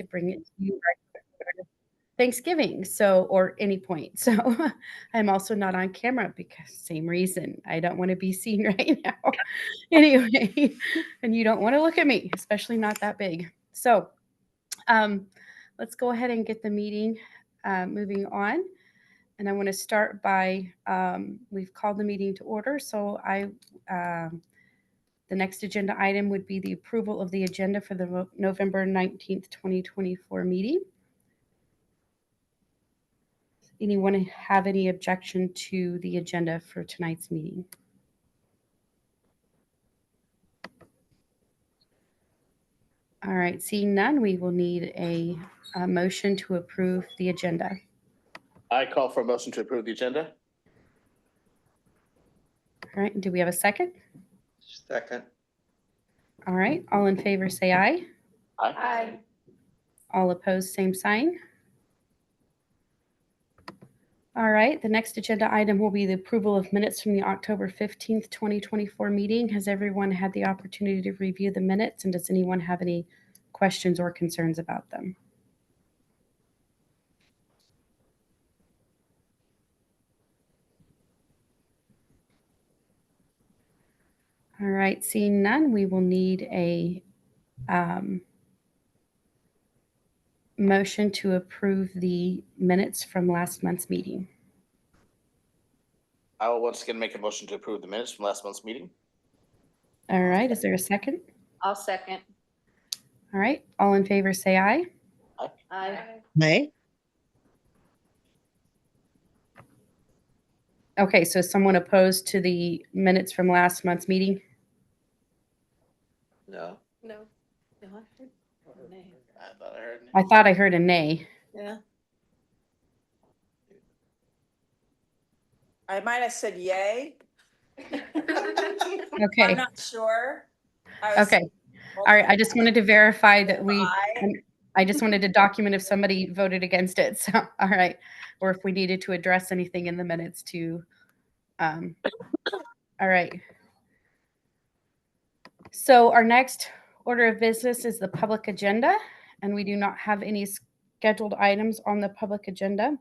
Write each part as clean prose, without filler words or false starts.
bring it to you right before Thanksgiving, so or any point. So I'm also not on camera because same reason. I don't want to be seen right now. Anyway, and you don't want to look at me, especially not that big. So um, let's go ahead and get the meeting moving on. And I want to start by we've called the meeting to order. So the next agenda item would be the approval of the agenda for the November 19th, 2024 meeting. Anyone have any objection to the agenda for tonight's meeting? All right, seeing none, we will need a motion to approve the agenda. I call for a motion to approve the agenda. All right, do we have a second? Second. All right, all in favor say aye. Aye. Aye. All opposed, same sign. All right, the next agenda item will be the approval of minutes from the October 15th, 2024 meeting. Has everyone had the opportunity to review the minutes, and does anyone have any questions or concerns about them? All right, seeing none, we will need a motion to approve the minutes from last month's meeting. I will once again make a motion to approve the minutes from last month's meeting. All right, is there a second? I'll second. All right, all in favor say aye. Aye. Aye. Okay, so someone opposed to the minutes from last month's meeting? No. No. No, I heard nay. I thought I heard. I thought I heard a nay. Yeah. I might have said yay. Okay, I'm not sure. I was- okay. All right, I just wanted to verify that Aye. I just wanted to document if somebody voted against it. So, all right. Or if we needed to address anything in the minutes to, all right. So our next order of business is the public agenda, and we do not have any scheduled items on the public agenda.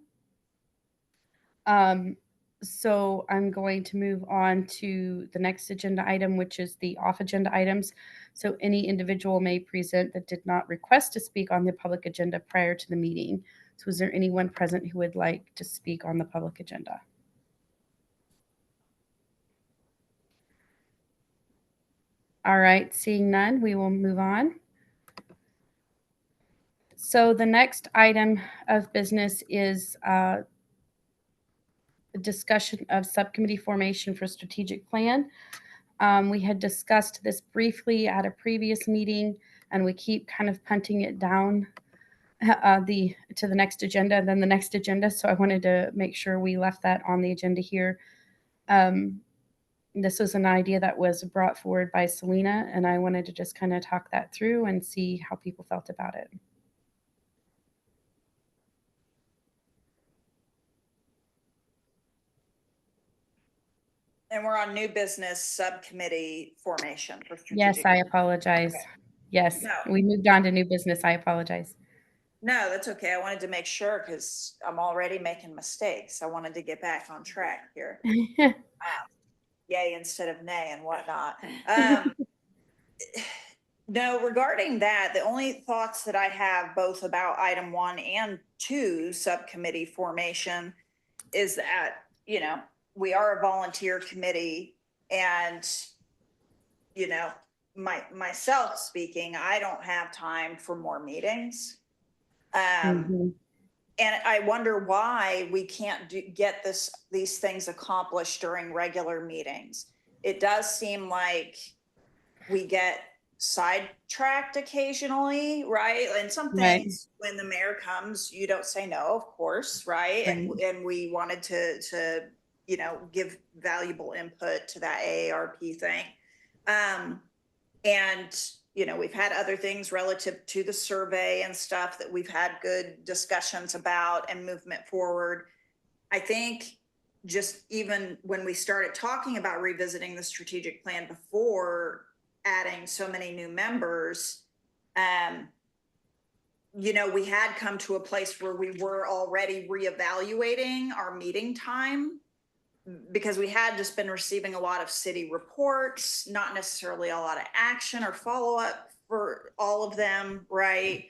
So I'm going to move on to the next agenda item, which is the off agenda items. So any individual may present that did not request to speak on the public agenda prior to the meeting. So is there anyone present who would like to speak on the public agenda? All right, seeing none, we will move on. So the next item of business is the discussion of subcommittee formation for strategic plan. We had discussed this briefly at a previous meeting, and we keep kind of punting it down to the next agenda, and then the next agenda. So I wanted to make sure we left that on the agenda here. This was an idea that was brought forward by Selena, and I wanted to just kind of talk that through and see how people felt about it. And we're on new business subcommittee formation for strategic. Yes, I apologize. Okay. Yes, No. we moved on to new business. I apologize. No, that's okay. I wanted to make sure because I'm already making mistakes. I wanted to get back on track here. Yay instead of nay and whatnot. No, regarding that, the only thoughts that I have both about item 1 and 2 subcommittee formation is that, you know, we are a volunteer committee, and, you know, myself speaking, I don't have time for more meetings. Mhm. And I wonder why we can't get these things accomplished during regular meetings. It does seem like we get sidetracked occasionally, right? And some Right. things, when the mayor comes, you don't say no, of course, right? And we wanted to you know, give valuable input to that AARP thing. And you know, we've had other things relative to the survey and stuff that we've had good discussions about and movement forward. I think just even when we started talking about revisiting the strategic plan before adding so many new members, we had come to a place where we were already reevaluating our meeting time because we had just been receiving a lot of city reports, not necessarily a lot of action or follow-up for all of them, right?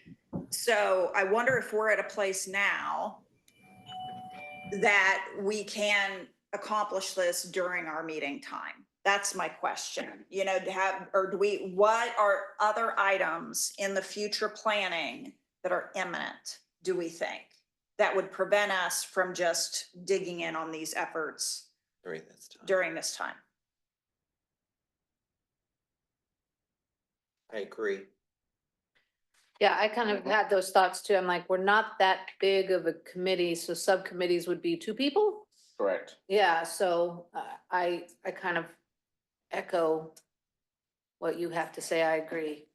So I wonder if we're at a place now that we can accomplish this during our meeting time. That's my question, what are other items in the future planning that are imminent, do we think, that would prevent us from just digging in on these efforts during this time. time? I agree. Yeah, I kind of had those thoughts too. I'm like, we're not that big of a committee, so subcommittees would be 2 people. Correct. Yeah, so I kind of echo what you have to say. I agree.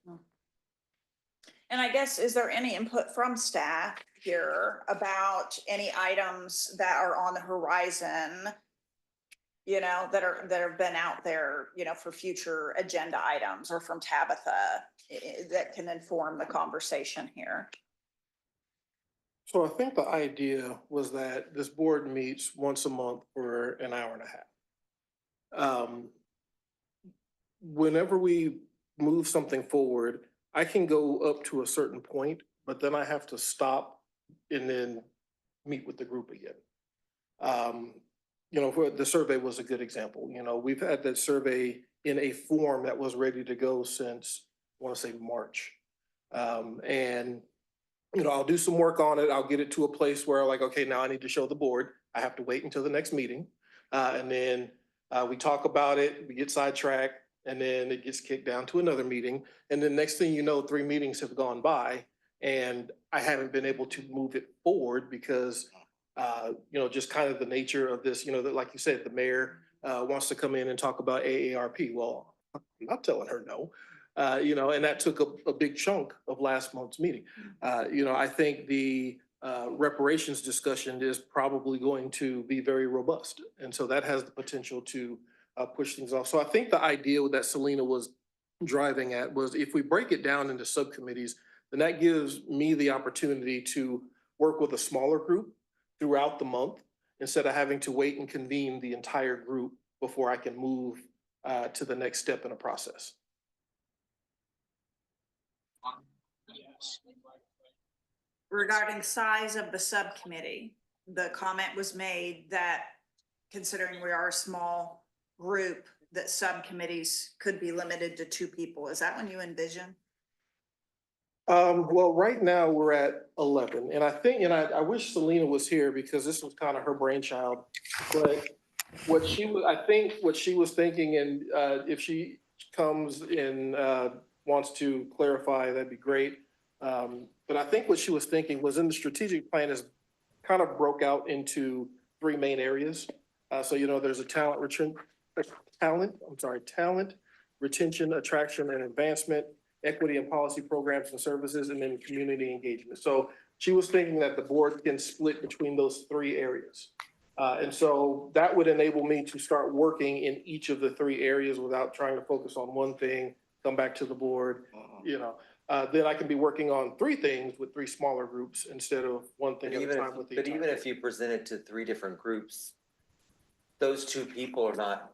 And I guess, is there any input from staff here about any items that are on the horizon, that have been out there, for future agenda items, or from Tabitha that can inform the conversation here? So I think the idea was that this board meets once a month for an hour and a half. Whenever we move something forward, I can go up to a certain point, but then I have to stop and then meet with the group again. For the survey was a good example. We've had that survey in a form that was ready to go since, I want to say March. And I'll do some work on it. I'll get it to a place where okay, now I need to show the board. I have to wait until the next meeting. And then we talk about it, we get sidetracked, and then it gets kicked down to another meeting. And then next thing you know, 3 meetings have gone by and I haven't been able to move it forward because, just kind of the nature of this, that like you said, the mayor wants to come in and talk about AARP. Well, I'm not telling her no. And that took a big chunk of last month's meeting. I think the reparations discussion is probably going to be very robust. And so that has the potential to push things off. So I think the idea that Selena was driving at was if we break it down into subcommittees, then that gives me the opportunity to work with a smaller group throughout the month instead of having to wait and convene the entire group before I can move to the next step in a process. Regarding size of the subcommittee, the comment was made that considering we are a small group, that subcommittees could be limited to 2 people. Is that what you envision? Well, right now we're at 11, and I think, and I wish Selena was here because this was kind of her brainchild. But what she was thinking, and if she comes and wants to clarify, that'd be great. But I think what she was thinking was in the strategic plan is kind of broke out into 3 main areas. So there's a talent, retention, attraction, and advancement, equity and policy programs and services, and then community engagement. So she was thinking that the board can split between those 3 areas. And so that would enable me to start working in each of the 3 areas without trying to focus on one thing, come back to the board, then I can be working on 3 things with 3 smaller groups instead of one thing at a time with the But entire even if you present it to 3 different groups, those 2 people are not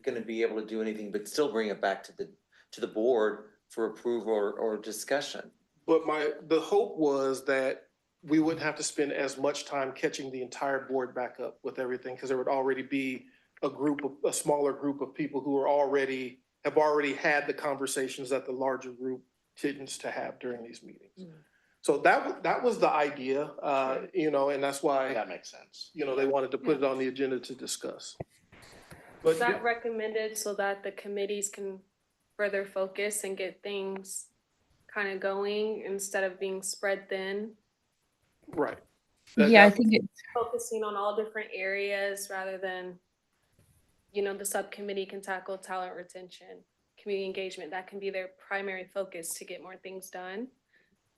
going to be able to do anything but still bring it back to the board for approval or discussion. But the hope was that we wouldn't have to spend as much time catching the entire board back up with everything because there would already be a smaller group of people who have already had the conversations that the larger group tends to have during these meetings. So that was the idea, and that's why That makes sense. they wanted to put it on the agenda to discuss. Is that recommended so that the committees can further focus and get things kind of going instead of being spread thin? Right. Yeah, I think it's Focusing on all different areas rather than, the subcommittee can tackle talent retention, community engagement. That can be their primary focus to get more things done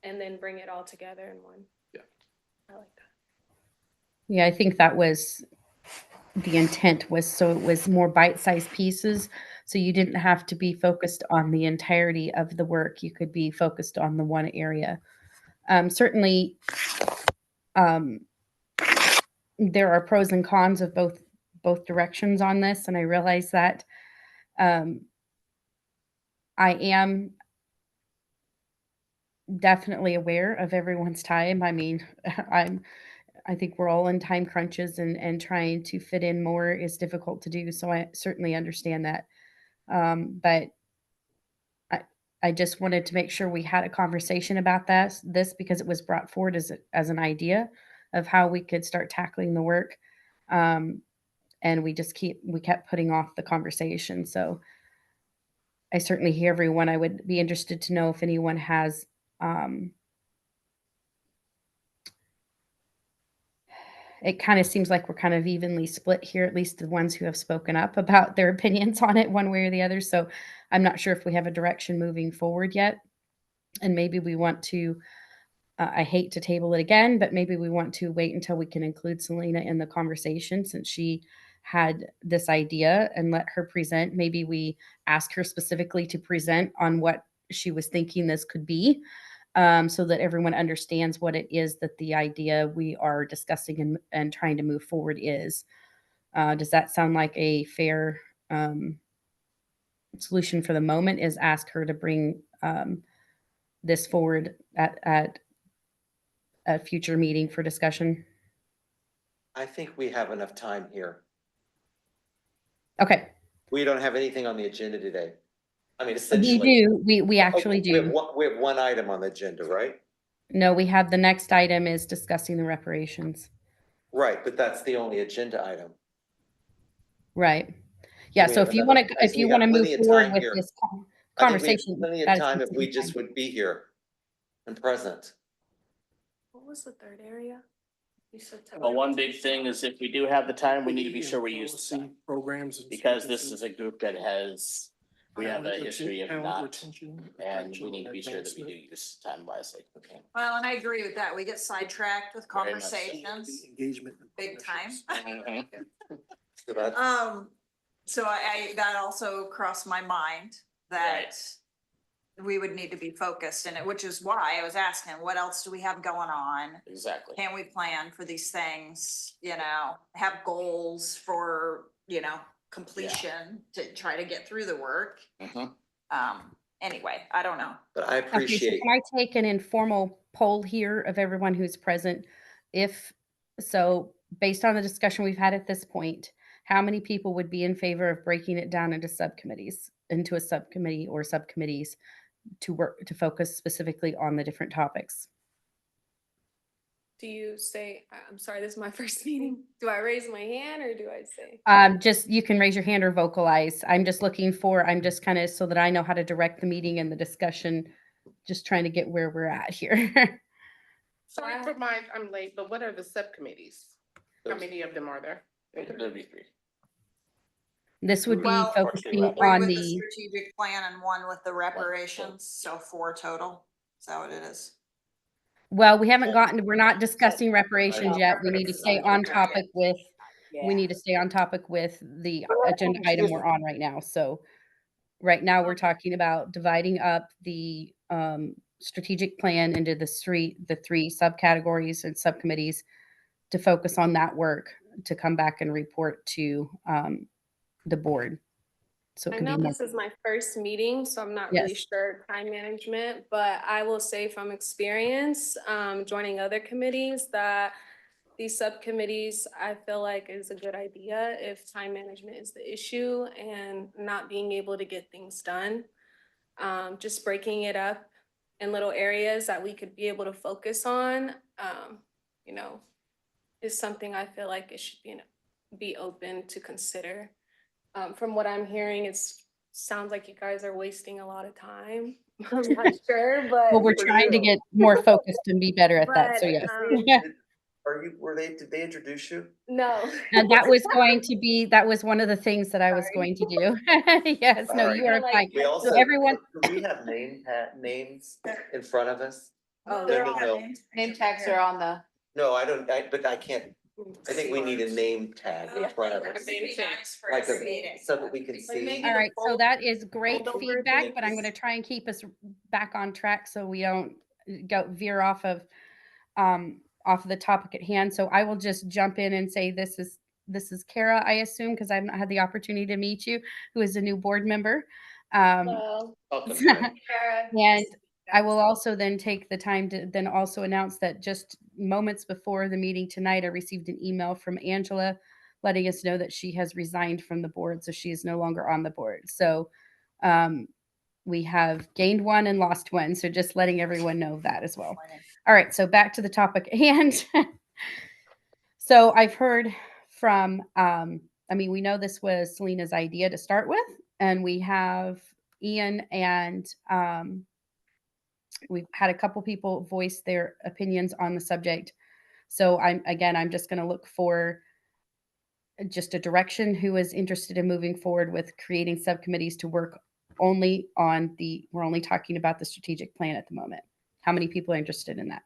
and then bring it all together in one. Yeah. I like that. Yeah, I think that was the intent, was so it was more bite-sized pieces, so you didn't have to be focused on the entirety of the work. You could be focused on the one area. Certainly, um, there are pros and cons of both directions on this, and I realize that. I am definitely aware of everyone's time. I mean, I think we're all in time crunches, and trying to fit in more is difficult to do. So I certainly understand that. But I I just wanted to make sure we had a conversation about this because it was brought forward as an idea of how we could start tackling the work. Um, and we kept putting off the conversation. So I certainly hear everyone. I would be interested to know if anyone has um, it kind of seems like we're kind of evenly split here, at least the ones who have spoken up about their opinions on it one way or the other. So I'm not sure if we have a direction moving forward yet. And maybe we want to, I hate to table it again, but maybe we want to wait until we can include Selena in the conversation since she had this idea and let her present. Maybe we ask her specifically to present on what she was thinking this could be, so that everyone understands what it is that the idea we are discussing and trying to move forward is. Does that sound like a fair solution for the moment? Is ask her to bring this forward at a future meeting for discussion? I think we have enough time here. Okay. We don't have anything on the agenda today. I mean, We essentially. do. We actually We have do. one item on the agenda, right? No, we have the next item is discussing the reparations. Right, but that's the only agenda item. Right. Yeah. We So have if you another- want to, I if see you we want to got move plenty of forward time with here. this I think we have conversation, plenty of that is time if we completely just fine. would be here and present. What was the third area? You said. Well, one big thing is if we do have the time, we need to be sure we use the time. Programs. and Because this services, is a group that has, we have a talent history of talent not, retention, and we attraction, need to be sure that we do advancement, use time wisely. Okay. Well, and I agree with that. We get sidetracked with Very much so. conversations, Engagement. and big time. partnerships. So that's, So that also crossed my mind that we would need to be focused in it, which is why I was asking, what else do we have going on? Exactly. Can we plan for these things, have goals for, completion to try to get through the work? Mhm. Anyway, I don't know. but I Okay, so appreciate, can I take an informal poll here of everyone who's present? If so, based on the discussion we've had at this point, how many people would be in favor of breaking it down into subcommittees, into a subcommittee or subcommittees to focus specifically on the different topics? Do you say, I'm sorry, this is my first meeting. Do I raise my hand or do I say? Just you can raise your hand or vocalize. I'm just kind of so that I know how to direct the meeting and the discussion, just trying to get where we're at here. Sorry for I'm late, but what are the subcommittees? How many of them are there? There'd be three. This would be Well, focusing Three on with the the, strategic plan and one with the reparations, so 4 total. Is that what it is? well, we're not discussing reparations yet. We need to stay on Okay. topic with, we need to stay on topic with the agenda item we're on right now. So right now, we're talking about dividing up the strategic plan into the three subcategories and subcommittees to focus on that work, to come back and report to the board. So it I can be know more. this is my first meeting, so I'm not really Yes. sure time management, but I will say from experience, joining other committees that these subcommittees, I feel like is a good idea if time management is the issue and not being able to get things done. Just breaking it up in little areas that we could be able to focus on, you know, is something I feel like it should be open to consider. From what I'm hearing, sounds like you guys are wasting a lot of time. I'm not sure, but. Well, we're trying to get more focused and be better at that. So But, yes. did they introduce you? No. And that was one of the things that I was going to do. Yes, no, Sorry. you are Like, fine. We also, So everyone, do we have names in front of us? Oh, they're all Name tags are on the. No, but I can't, I think we need a name tag in front of us. Like so that we can see. all right, so that is great Foldover feedback, thing. but I'm going to try and keep us back on track so we don't go veer off of the topic at hand. So I will just jump in and say this is Kara, I assume, because I've not had the opportunity to meet you, who is a new board member. Well, Welcome, Karen. Kara. And I will also then take the time to then also announce that just moments before the meeting tonight, I received an email from Angela letting us know that she has resigned from the board, so she is no longer on the board. So we have gained one and lost one. So just letting everyone know that as well. All right, so back to the topic at hand. So I've heard from, I mean, we know this was Selena's idea to start with, and we have Ian and we've had a couple people voice their opinions on the subject. So I'm just going to look for just a direction who is interested in moving forward with creating subcommittees to work only on we're only talking about the strategic plan at the moment. How many people are interested in that?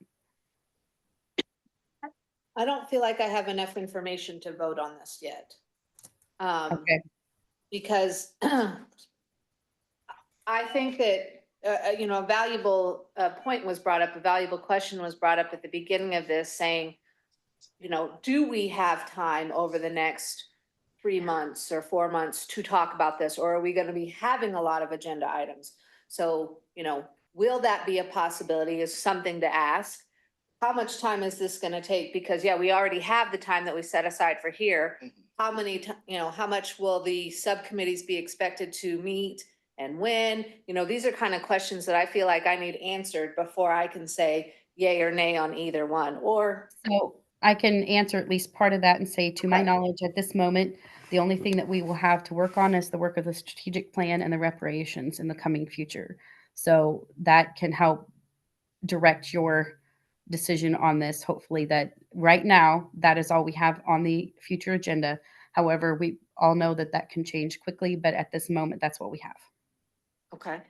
I don't feel like I have enough information to vote on this yet. Okay. Because I think that, a valuable point was brought up, a valuable question was brought up at the beginning of this saying, do we have time over the next 3 months or 4 months to talk about this? Or are we going to be having a lot of agenda items? So, will that be a possibility is something to ask. How much time is this going to take? Because we already have the time that we set aside for here. How many, how much will the subcommittees be expected to meet and when? These are kind of questions that I feel like I need answered before I can say yay or nay on either one. Or So I can answer at least part of that and say, to my Okay. knowledge, at this moment, the only thing that we will have to work on is the work of the strategic plan and the reparations in the coming future. So that can help direct your decision on this. Hopefully, that right now, that is all we have on the future agenda. However, we all know that that can change quickly, but at this moment, that's what we have. okay.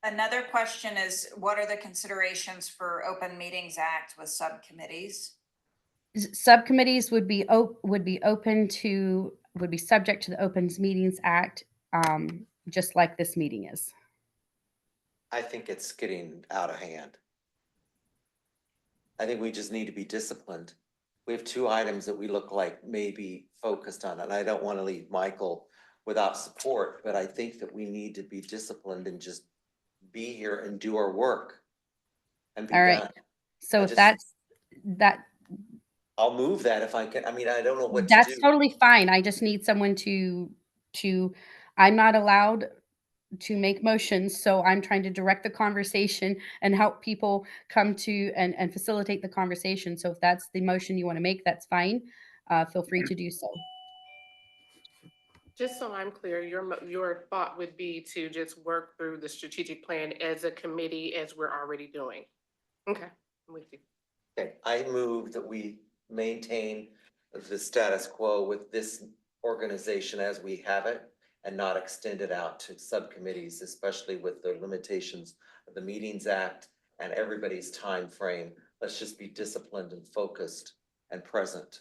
Another question is, what are the considerations for Open Meetings Act with subcommittees? Subcommittees would be open to would be subject to the Open Meetings Act, just like this meeting is. I think it's getting out of hand. I think we just need to be disciplined. We have two items that we look like maybe focused on, and I don't want to leave Michael without support, but I think that we need to be disciplined and just be here and do our work and be All right. done. So I if just- that I'll move that if I can. I mean, I don't know what to that's do. totally fine. I just need someone to I'm not allowed to make motions, so I'm trying to direct the conversation and help people come to and facilitate the conversation. So if that's the motion you want to make, that's fine. Feel free to do so. Just so I'm clear, your thought would be to just work through the strategic plan as a committee as we're already doing. Okay, I'm with you. Okay, I move that we maintain the status quo with this organization as we have it and not extend it out to subcommittees, especially with the limitations of the Meetings Act and everybody's time frame. Let's just be disciplined and focused and present.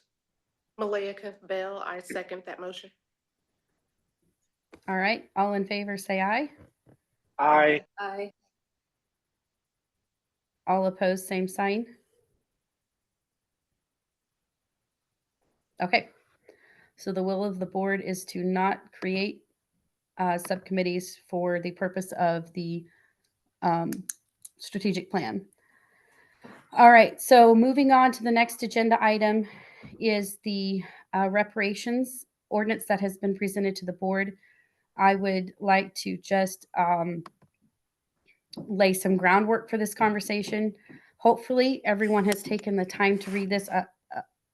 Malayika Bell, I second that motion. All right. All in favor, say aye. Aye. I All opposed, same sign. Okay. So the will of the board is to not create subcommittees for the purpose of the strategic plan. All right. So moving on to the next agenda item is the reparations ordinance that has been presented to the board. I would like to just lay some groundwork for this conversation. Hopefully, everyone has taken the time to read this,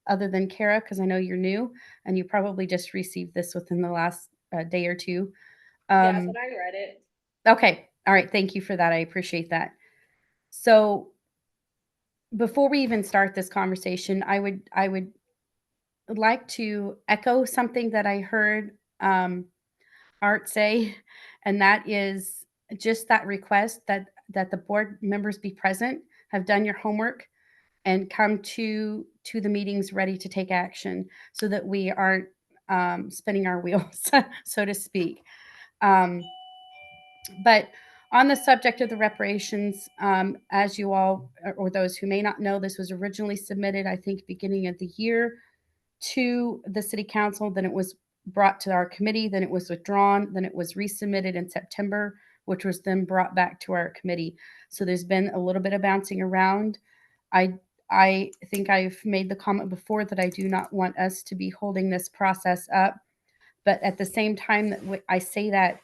other than Kara, because I know you're new and you probably just received this within the last day or two. Yeah, but I read it. Okay. All right. Thank you for that. I appreciate that. So before we even start this conversation, I would like to echo something that I heard Art say, and that is just that request that the board members be present, have done your homework, and come to the meetings ready to take action, so that we aren't spinning our wheels, so to speak. But On the subject of the reparations, as you all, or those who may not know, this was originally submitted, I think, beginning of the year to the city council. Then it was brought to our committee, then it was withdrawn, then it was resubmitted in September, which was then brought back to our committee. So there's been a little bit of bouncing around. I think I've made the comment before that I do not want us to be holding this process up. But at the same time that I say that,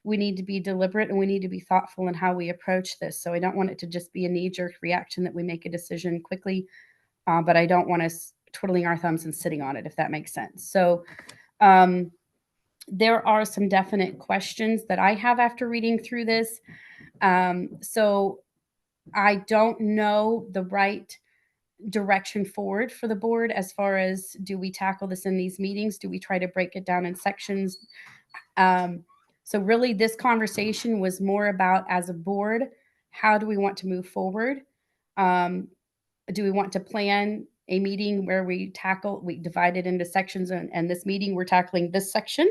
we need to be deliberate and we need to be thoughtful in how we approach this. So I don't want it to just be a knee-jerk reaction that we make a decision quickly, but I don't want us twiddling our thumbs and sitting on it, if that makes sense. So there are some definite questions that I have after reading through this. So I don't know the right direction forward for the board as far as, do we tackle this in these meetings? Do we try to break it down in sections? So really this conversation was more about, as a board, how do we want to move forward? Do we want to plan a meeting where we divide it into sections, and this meeting we're tackling this section,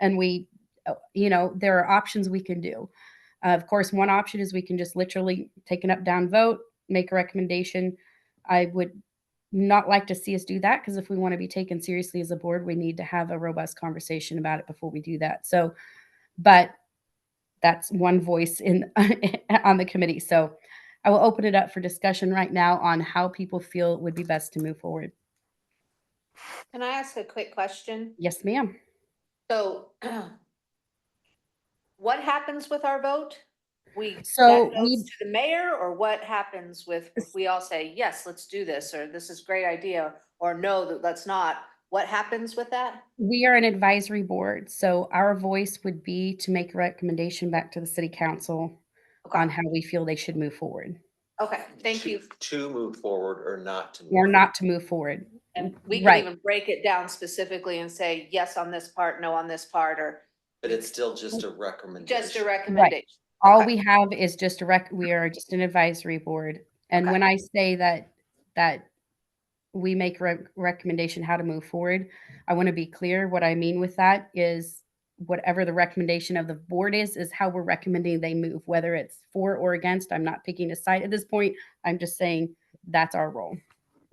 and there are options we can do. Of course, one option is we can just literally take an up down vote, make a recommendation. I would not like to see us do that, because if we want to be taken seriously as a board, we need to have a robust conversation about it before we do that. So, but that's one voice in on the committee. So I will open it up for discussion right now on how people feel it would be best to move forward. Can I ask a quick question? Yes, ma'am. So what happens with our vote? So That goes to the mayor, or what happens with, if we all say, yes, let's do this, or this is a great idea, or no, let's not? What happens with that? we are an advisory board, so our voice would be to make a recommendation back to the city council on Okay, how we feel they should move forward, okay, thank you. To move forward or not to move. or not to move forward. And we can Right. even break it down specifically and say, yes on this part, no on this part, or But it's still just a recommendation. just a recommendation. All Okay. we have is just we are just an advisory board. And Okay. when I say that we make a recommendation how to move forward, I want to be clear. What I mean with that is, whatever the recommendation of the board is how we're recommending they move, whether it's for or against. I'm not picking a side at this point. I'm just saying that's our role.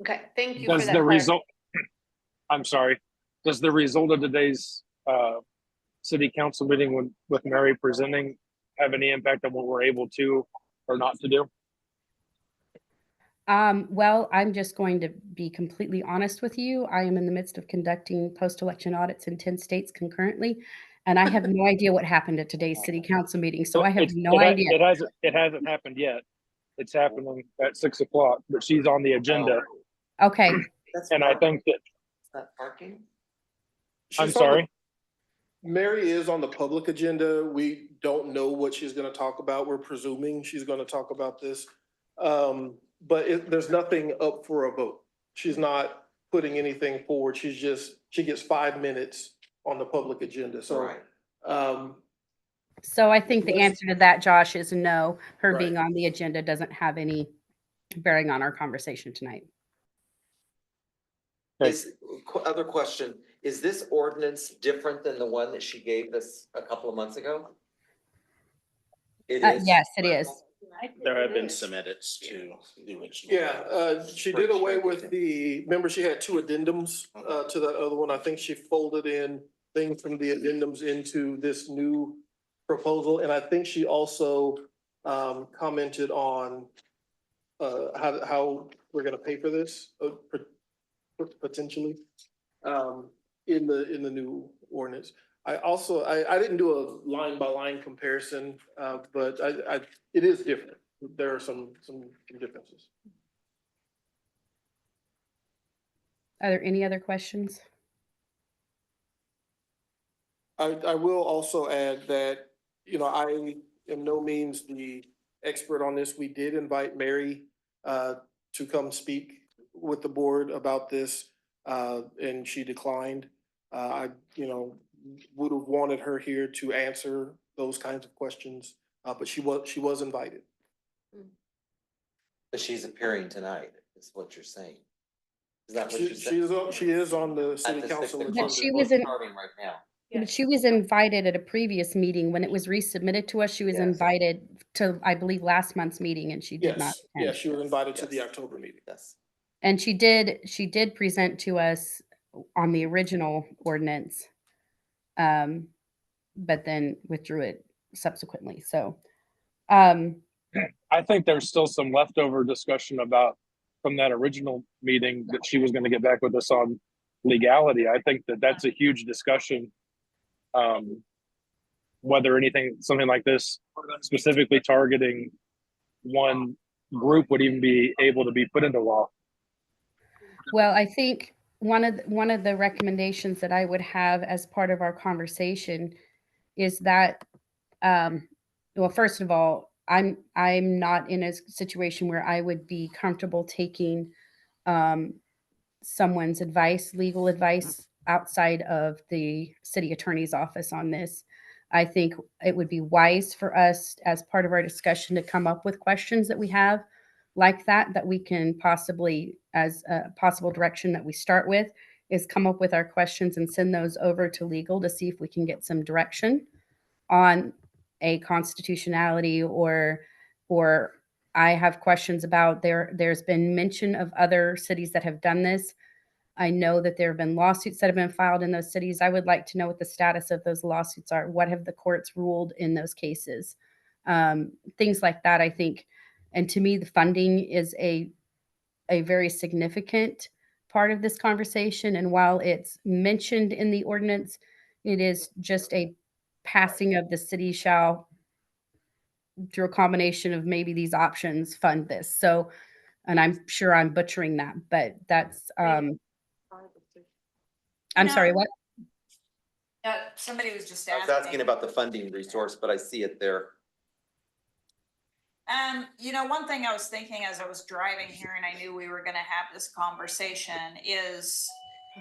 Okay, thank you for Does that. the result, I'm sorry, does the result of today's city council meeting with Mary presenting have any impact on what we're able to or not to do? Well, I'm just going to be completely honest with you. I am in the midst of conducting post-election audits in 10 states concurrently, and I have no idea what happened at today's city council meeting. So I have no idea. It hasn't happened yet. It's happening at 6 o'clock, but she's on the agenda. Okay. And I think that, Is that parking? I'm She's on the- sorry. Mary is on the public agenda. We don't know what she's gonna talk about. We're presuming she's gonna talk about this. But there's nothing up for a vote. She's not putting anything forward. She gets 5 minutes on the public agenda. So, Right. So I think the answer to that, Josh, is no. Her Right. being on the agenda doesn't have any bearing on our conversation tonight. Other question, is this ordinance different than the one that she gave us a couple of months ago? It is? Yes, it is. There have been some edits to the original. yeah, she did away with remember she had 2 addendums to that other one. I think she folded in things from the addendums into this new proposal. And I think she also commented on how we're gonna pay for this, potentially, in the new ordinance. I didn't do a line by line comparison, but it is different. There are some differences. Are there any other questions? I will also add that, I am no means the expert on this. We did invite Mary to come speak with the board about this, and she declined. I would have wanted her here to answer those kinds of questions, but she was invited. But she's appearing tonight, is what you're saying. Is that what you said? She is on the At city the council 6 o'clock. agenda. She was in- Starting right now. But she was invited at a previous meeting when it was resubmitted to us. She was Yes. invited to, I believe, last month's meeting, and she did not Yes, attend. yes, you were invited to the Yes. October meeting. Yes. And she did present to us on the original ordinance, but then withdrew it subsequently. So, I think there's still some leftover discussion about from that original meeting that she was going to get back with us on legality. I think that that's a huge discussion. Whether something like this specifically targeting one group would even be able to be put into law. well, I think one of the recommendations that I would have as part of our conversation is that, well, first of all, I'm not in a situation where I would be comfortable taking um, someone's advice, legal advice, outside of the city attorney's office on this. I think it would be wise for us, as part of our discussion, to come up with questions that we have like that we can possibly, as a possible direction that we start with, is come up with our questions and send those over to legal to see if we can get some direction on a constitutionality, or I have questions about there's been mention of other cities that have done this. I know that there have been lawsuits that have been filed in those cities. I would like to know what the status of those lawsuits are. What have the courts ruled in those cases? Things like that, I think. And to me, the funding is a very significant part of this conversation. And while it's mentioned in the ordinance, it is just a passing of the city shall, through a combination of maybe these options, fund this. So, and I'm sure I'm butchering that, but that's, I'm No. sorry, what? Somebody was just I was asking about the funding resource, but I see it there. One thing I was thinking as I was driving here and I knew we were gonna have this conversation is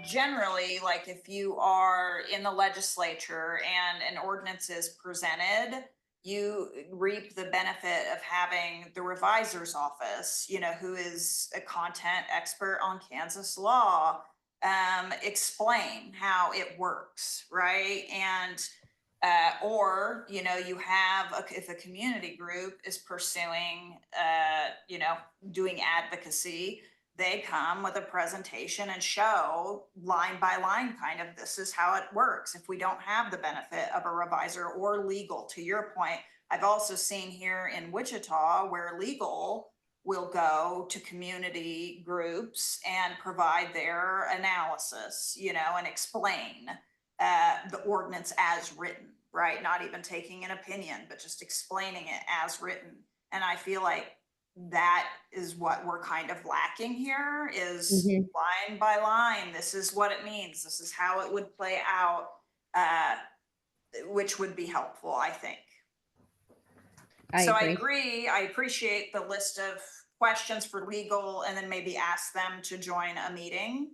generally, like, if you are in the legislature and an ordinance is presented, you reap the benefit of having the revisor's office, who is a content expert on Kansas law, explain how it works, right? And or you have if a community group is pursuing doing advocacy, they come with a presentation and show line by line kind of this is how it works if we don't have the benefit of a revisor or legal. To your point, I've also seen here in Wichita where legal will go to community groups and provide their analysis, and explain the ordinance as written, right? Not even taking an opinion, but just explaining it as written. And I feel like that is what we're kind of lacking here is line by line. This is what it means. This is how it would play out, which would be helpful, I think. I agree. I appreciate the list of questions for legal and then maybe ask them to join a meeting.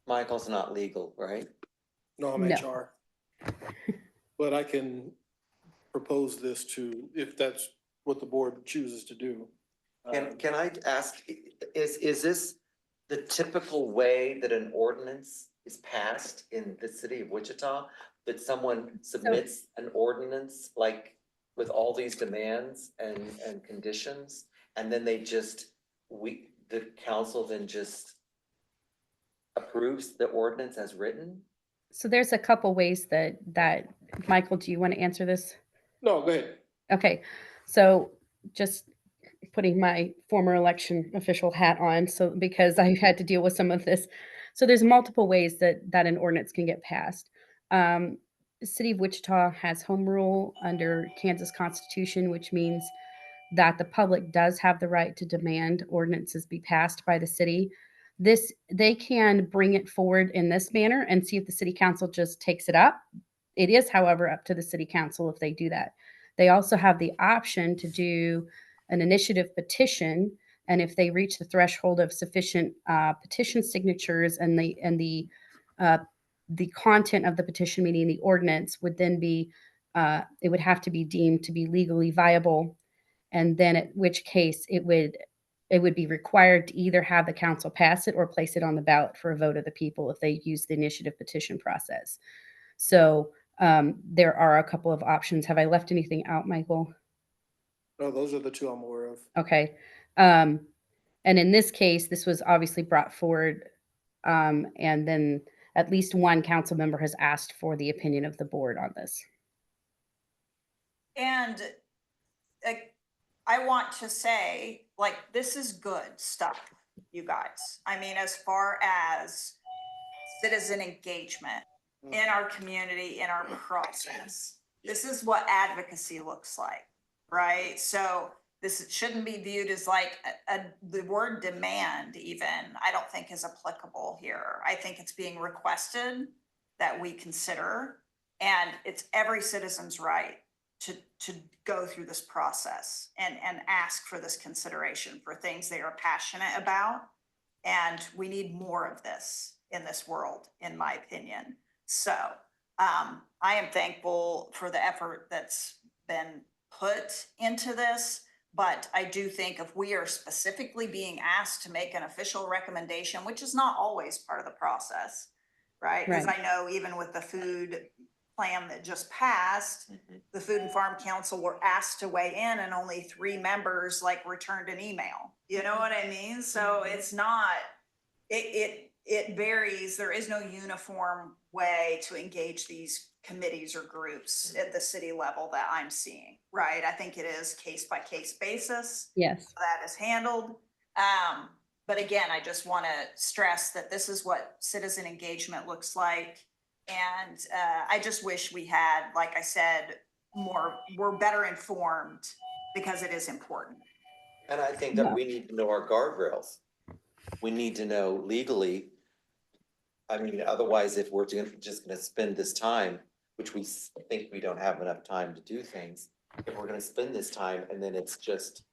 Michael's not legal, right? No, I'm No. HR. But I can propose this if that's what the board chooses to do. Can I ask, is this the typical way that an ordinance is passed in the city of Wichita? That someone submits an ordinance like with all these demands and conditions, and then they the council then just approves the ordinance as written? So there's a couple ways that Michael, do you want to answer this? No, go ahead. Okay, so just putting my former election official hat on, so because I had to deal with some of this. So there's multiple ways that an ordinance can get passed. The city of Wichita has home rule under Kansas Constitution, which means that the public does have the right to demand ordinances be passed by the city. They can bring it forward in this manner and see if the city council just takes it up. It is, however, up to the city council if they do that. They also have the option to do an initiative petition, and if they reach the threshold of sufficient petition signatures and the content of the petition, meaning the ordinance, would then be it would have to be deemed to be legally viable, and then at which case it would be required to either have the council pass it or place it on the ballot for a vote of the people if they use the initiative petition process. So there are a couple of options. Have I left anything out, Michael? No, those are the two I'm aware of. Okay. And in this case, this was obviously brought forward, and then at least one council member has asked for the opinion of the board on this. And uh, I want to say, like, this is good stuff, you guys. I mean, as far as citizen engagement in our community, in our process, this is what advocacy looks like, right? So this shouldn't be viewed as like the word demand even, I don't think is applicable here. I think it's being requested that we consider, and it's every citizen's right to go through this process and ask for this consideration for things they are passionate about. And we need more of this in this world, in my opinion. So I am thankful for the effort that's been put into this. But I do think if we are specifically being asked to make an official recommendation, which is not always part of the process, right? Because Right. I know even with the food plan that just passed, the Food and Farm Council were asked to weigh in and only 3 members like returned an email. You know what I mean? So it's not, it varies. There is no uniform way to engage these committees or groups at the city level that I'm seeing, right? I think it is case by case basis Yes. that is handled. But again, I just want to stress that this is what citizen engagement looks like. And I just wish we had, like I said, we're better informed because it is important. And I think that we need to know our guardrails. We need to know legally. I mean, otherwise, if we're just gonna spend this time, which we think we don't have enough time to do things, if we're gonna spend this time and then it's just,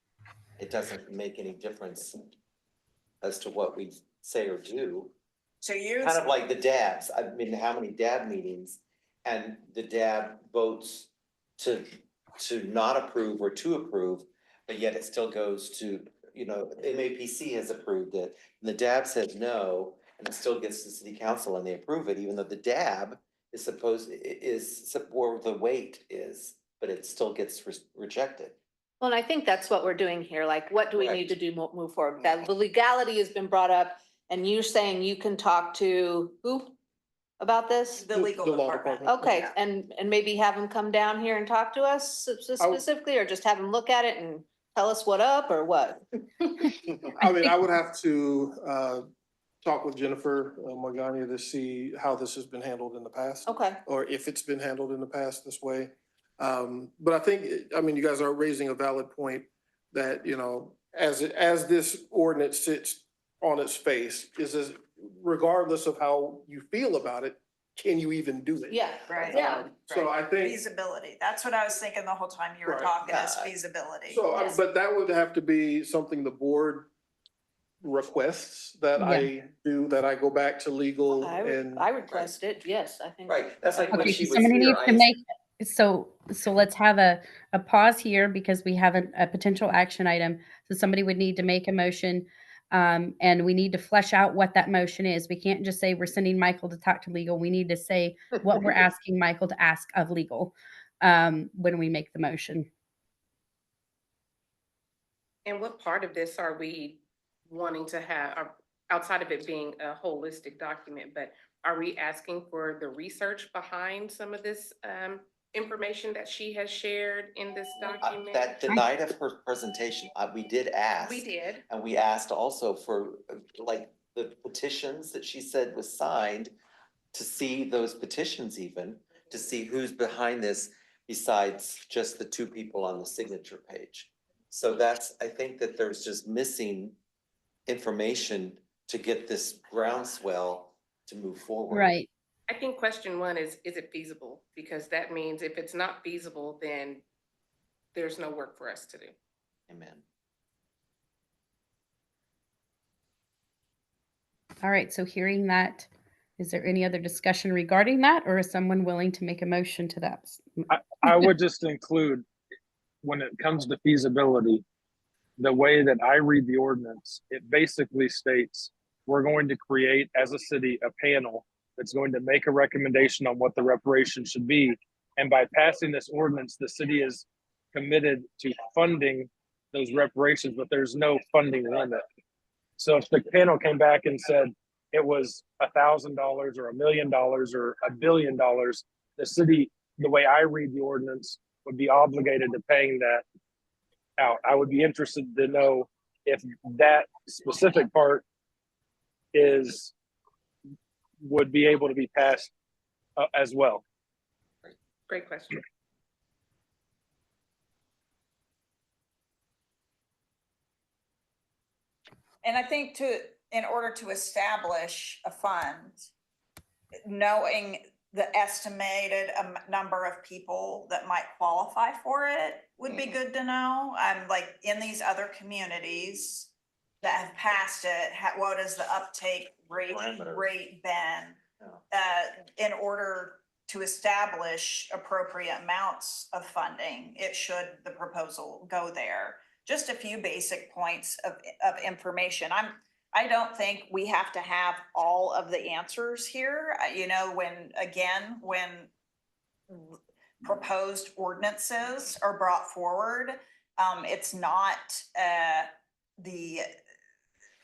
it doesn't make any difference as to what we say or do. So you Kind of like the DABs. I've been to how many DAB meetings, and the DAB votes to not approve or to approve, but yet it still goes to, MAPC has approved it, and the DAB says no, and it still gets to city council and they approve it, even though the DAB is where the weight is, but it still gets rejected. Well, and I think that's what we're doing here. Like, what do we need to Correct. do move forward? That the legality has been brought up, and you're saying you can talk to who about this? the legal The law department. department. Okay, Yeah. and maybe have them come down here and talk to us specifically, or just have them look at it and tell us what up, or what? I mean, I would have to talk with Jennifer Morgana to see how this has been handled in the past. Okay, Or if it's been handled in the past this way. But I think, you guys are raising a valid point that, as this ordinance sits on its face, regardless of how you feel about it, can you even do it? yeah, Right. yeah. So I think, Feasibility. That's what I was thinking the whole time you were Right. talking is feasibility. so, Yes. but that would have to be something the board requests that I do, that I go back to legal and. I request it, yes, I think. Right, that's like when Okay, she so was somebody here, needs to make, so let's have a pause here because we have a potential action item. So somebody would need to make a motion, and we need to flesh out what that motion is. We can't just say we're sending Michael to talk to legal. We need to say what we're asking Michael to ask of legal, when we make the motion. And what part of this are we wanting to have, outside of it being a holistic document, but are we asking for the research behind some of this information that she has shared in this document? That the night of her presentation, we did ask. We did. And we asked also for like the petitions that she said was signed, to see those petitions even, to see who's behind this besides just the 2 people on the signature page. So I think that there's just missing information to get this groundswell to move forward. Right. I think question 1 is it feasible? Because that means if it's not feasible, then there's no work for us to do. Amen. All right. So hearing that, is there any other discussion regarding that, or is someone willing to make a motion to that? I would just include, when it comes to feasibility, the way that I read the ordinance, it basically states we're going to create as a city a panel that's going to make a recommendation on what the reparation should be. And by passing this ordinance, the city is committed to funding those reparations, but there's no funding limit. So if the panel came back and said it was $1,000 or $1 million or $1 billion, the city, the way I read the ordinance, would be obligated to paying that out. I would be interested to know if that specific part would be able to be passed as well. Great question. And I think in order to establish a fund, knowing the estimated number of people that might qualify for it would be good to know. Like in these other communities that have passed it, what is the uptake rate been? In order to establish appropriate amounts of funding, the proposal go there. Just a few basic points of information. I don't think we have to have all of the answers here. You know, when proposed ordinances are brought forward, it's not the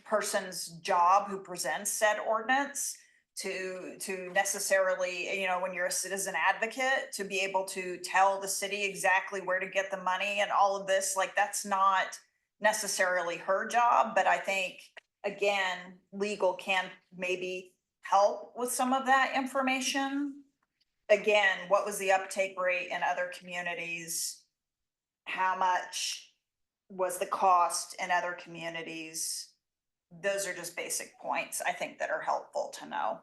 person's job who presents said ordinance to necessarily, you know, when you're a citizen advocate, to be able to tell the city exactly where to get the money and all of this. Like, that's not necessarily her job, but I think, again, legal can maybe help with some of that information. Again, what was the uptake rate in other communities? How much was the cost in other communities? Those are just basic points, I think, that are helpful to know.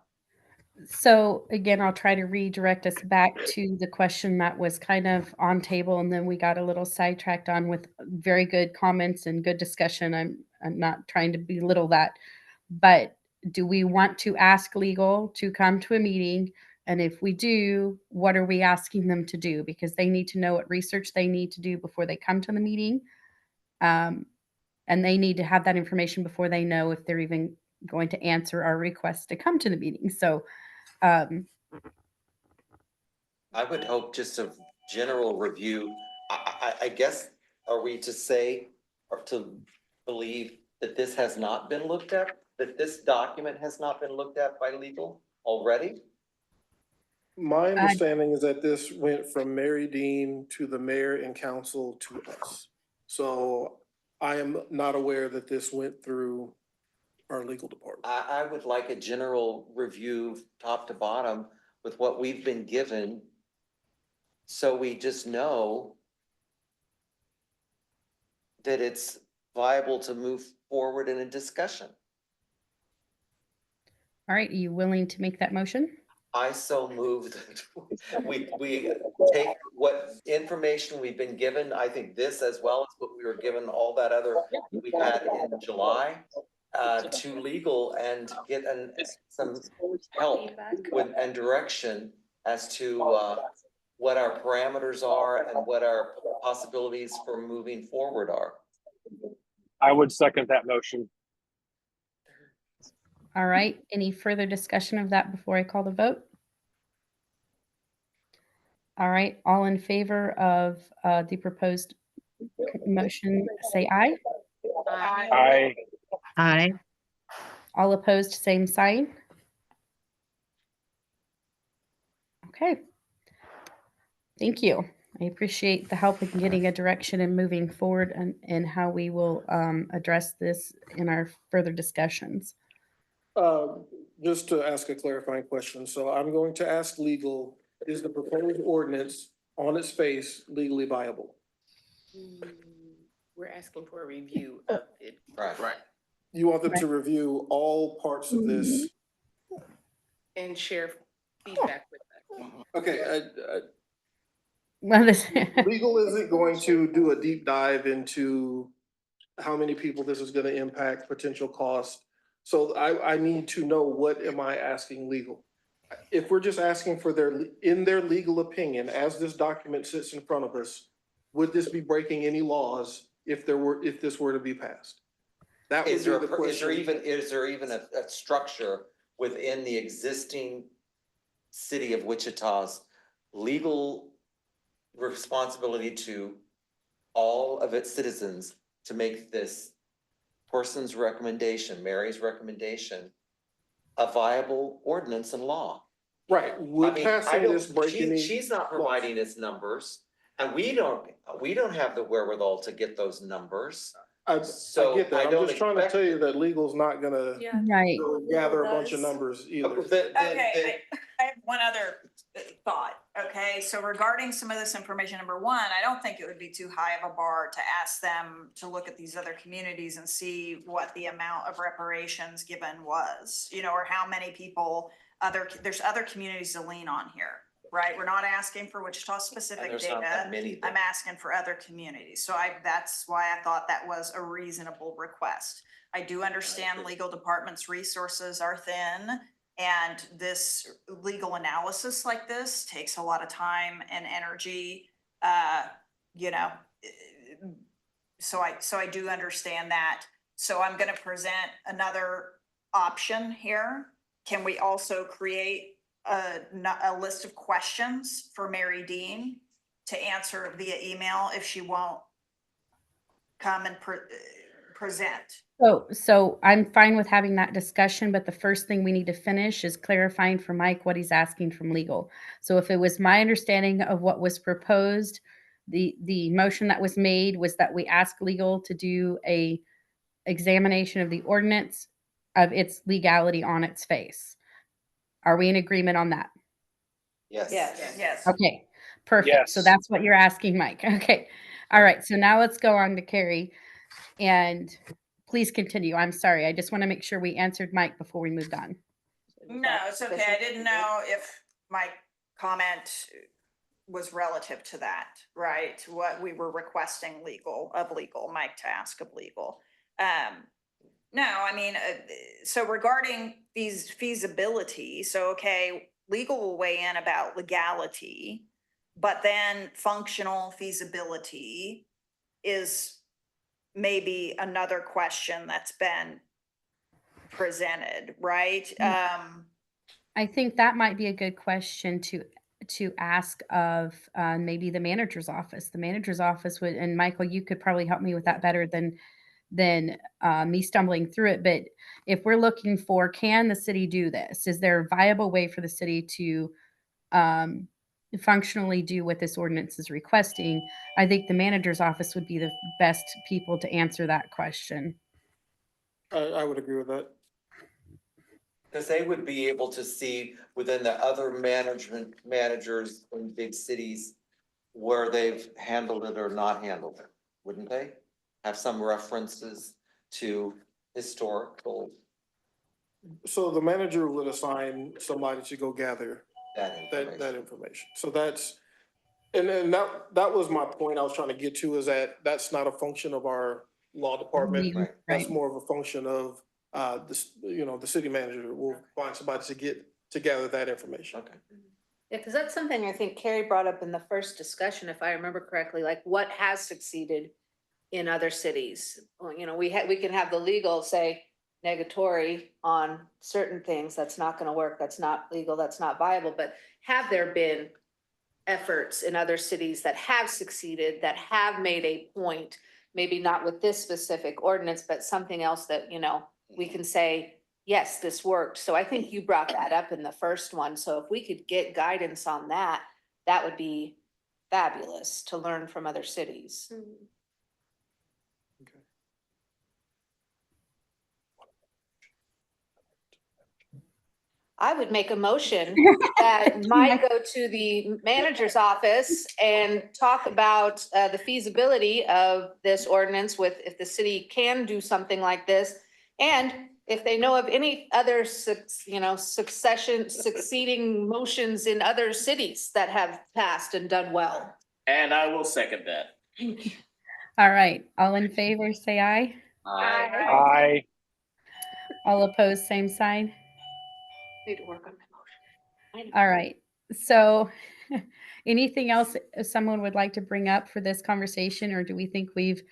So again, I'll try to redirect us back to the question that was kind of on table, and then we got a little sidetracked on with very good comments and good discussion. I'm not trying to belittle that, but do we want to ask legal to come to a meeting? And if we do, what are we asking them to do? Because they need to know what research they need to do before they come to the meeting. And they need to have that information before they know if they're even going to answer our request to come to the meeting. So I would hope just a general review. I guess, are we to say or to believe that this has not been looked at? That this document has not been looked at by legal already? My understanding is that this went from Mary Dean to the mayor and council to us. So I am not aware that this went through our legal department. I would like a general review, top to bottom, with what we've been given. So we just know that it's viable to move forward in a discussion. all right, are you willing to make that motion? I so moved that we take what information we've been given, I think this as well as what we were given, all that other we had in July, to legal and get some help with and direction as to what our parameters are and what our possibilities for moving forward are. I would second that motion. All right, any further discussion of that before I call the vote? All right, all in favor of the proposed motion, say aye. Aye. Aye. All opposed, same sign. Okay. Thank you. I appreciate the help in getting a direction and moving forward and how we will address this in our further discussions. Just to ask a clarifying question. So I'm going to ask legal, is the proposed ordinance on its face legally viable? We're asking for a review of it. Right. You want them to review all parts of this? And share feedback with us. Okay, Well, legal isn't going to do a deep dive into how many people this is gonna impact, potential cost. So I need to know, what am I asking legal? If we're just asking for their legal opinion, as this document sits in front of us, would this be breaking any laws if this were to be passed? That would be the question. Is there even a structure within the existing city of Wichita's legal responsibility to all of its citizens to make this person's recommendation, Mary's recommendation, a viable ordinance and law. Right, I would mean, I passing don't, this break any? she's not providing us numbers, and we don't have the wherewithal to get those numbers. I So get that. I I'm don't just trying to expect tell you it. that legal's not gonna Yeah. Right. go gather a bunch of does. numbers either. Okay, I have one other thought, okay? So regarding some of this information, number one, I don't think it would be too high of a bar to ask them to look at these other communities and see what the amount of reparations given was, or how many people, there's other communities to lean on here, right? We're not asking for Wichita And specific there's not that data. many. I'm asking for other communities. So that's why I thought that was a reasonable request. I do understand legal department's resources are thin, and this legal analysis like this takes a lot of time and energy, you know. So I do understand that. So I'm gonna present another option here. Can we also create a list of questions for Mary Dean to answer via email if she won't come and present? So I'm fine with having that discussion, but the first thing we need to finish is clarifying for Mike what he's asking from legal. So if it was my understanding of what was proposed, the motion that was made was that we ask legal to do a examination of the ordinance of its legality on its face. Are we in agreement on that? Yes. Yes. Okay, perfect. So Yes. that's what you're asking, Mike. Okay. All right. So now let's go on to Carrie. And please continue. I'm sorry. I just want to make sure we answered Mike before we moved on. No, it's okay. I didn't know if my comment was relative to that, right? What we were requesting of legal, Mike to ask of legal. No, I mean, so regarding these feasibility, so okay, legal will weigh in about legality, but then functional feasibility is maybe another question that's been presented, right? I think that might be a good question to ask of maybe the manager's office. The manager's office would, and Michael, you could probably help me with that better than me stumbling through it. But if we're looking for, can the city do this? Is there a viable way for the city to functionally do what this ordinance is requesting? I think the manager's office would be the best people to answer that question. I would agree with that. Because they would be able to see within the other managers in big cities where they've handled it or not handled it, wouldn't they? Have some references to historical So the manager would assign somebody to go gather that that information. information. So that's, and that was my point I was trying to get to, is that that's not a function of our law department. Legal, Right. right. That's more of a function of the city manager will find somebody to gather that information. Okay. Yeah, because that's something I think Carrie brought up in the first discussion, if I remember correctly, like what has succeeded in other cities. Well, we can have the legal say negatory on certain things, that's not gonna work, that's not legal, that's not viable, but have there been efforts in other cities that have succeeded, that have made a point, maybe not with this specific ordinance, but something else that, we can say, yes, this worked. So I think you brought that up in the first one. So if we could get guidance on that, that would be fabulous to learn from other cities. I would make a motion that Mike go to the manager's office and talk about the feasibility of this ordinance with, if the city can do something like this. And if they know of any other succeeding motions in other cities that have passed and done well. And I will second that. All right. All in favor, say aye. I, All opposed, same sign. Need to work on my motion. All right. So anything else someone would like to bring up for this conversation, or do we think we've,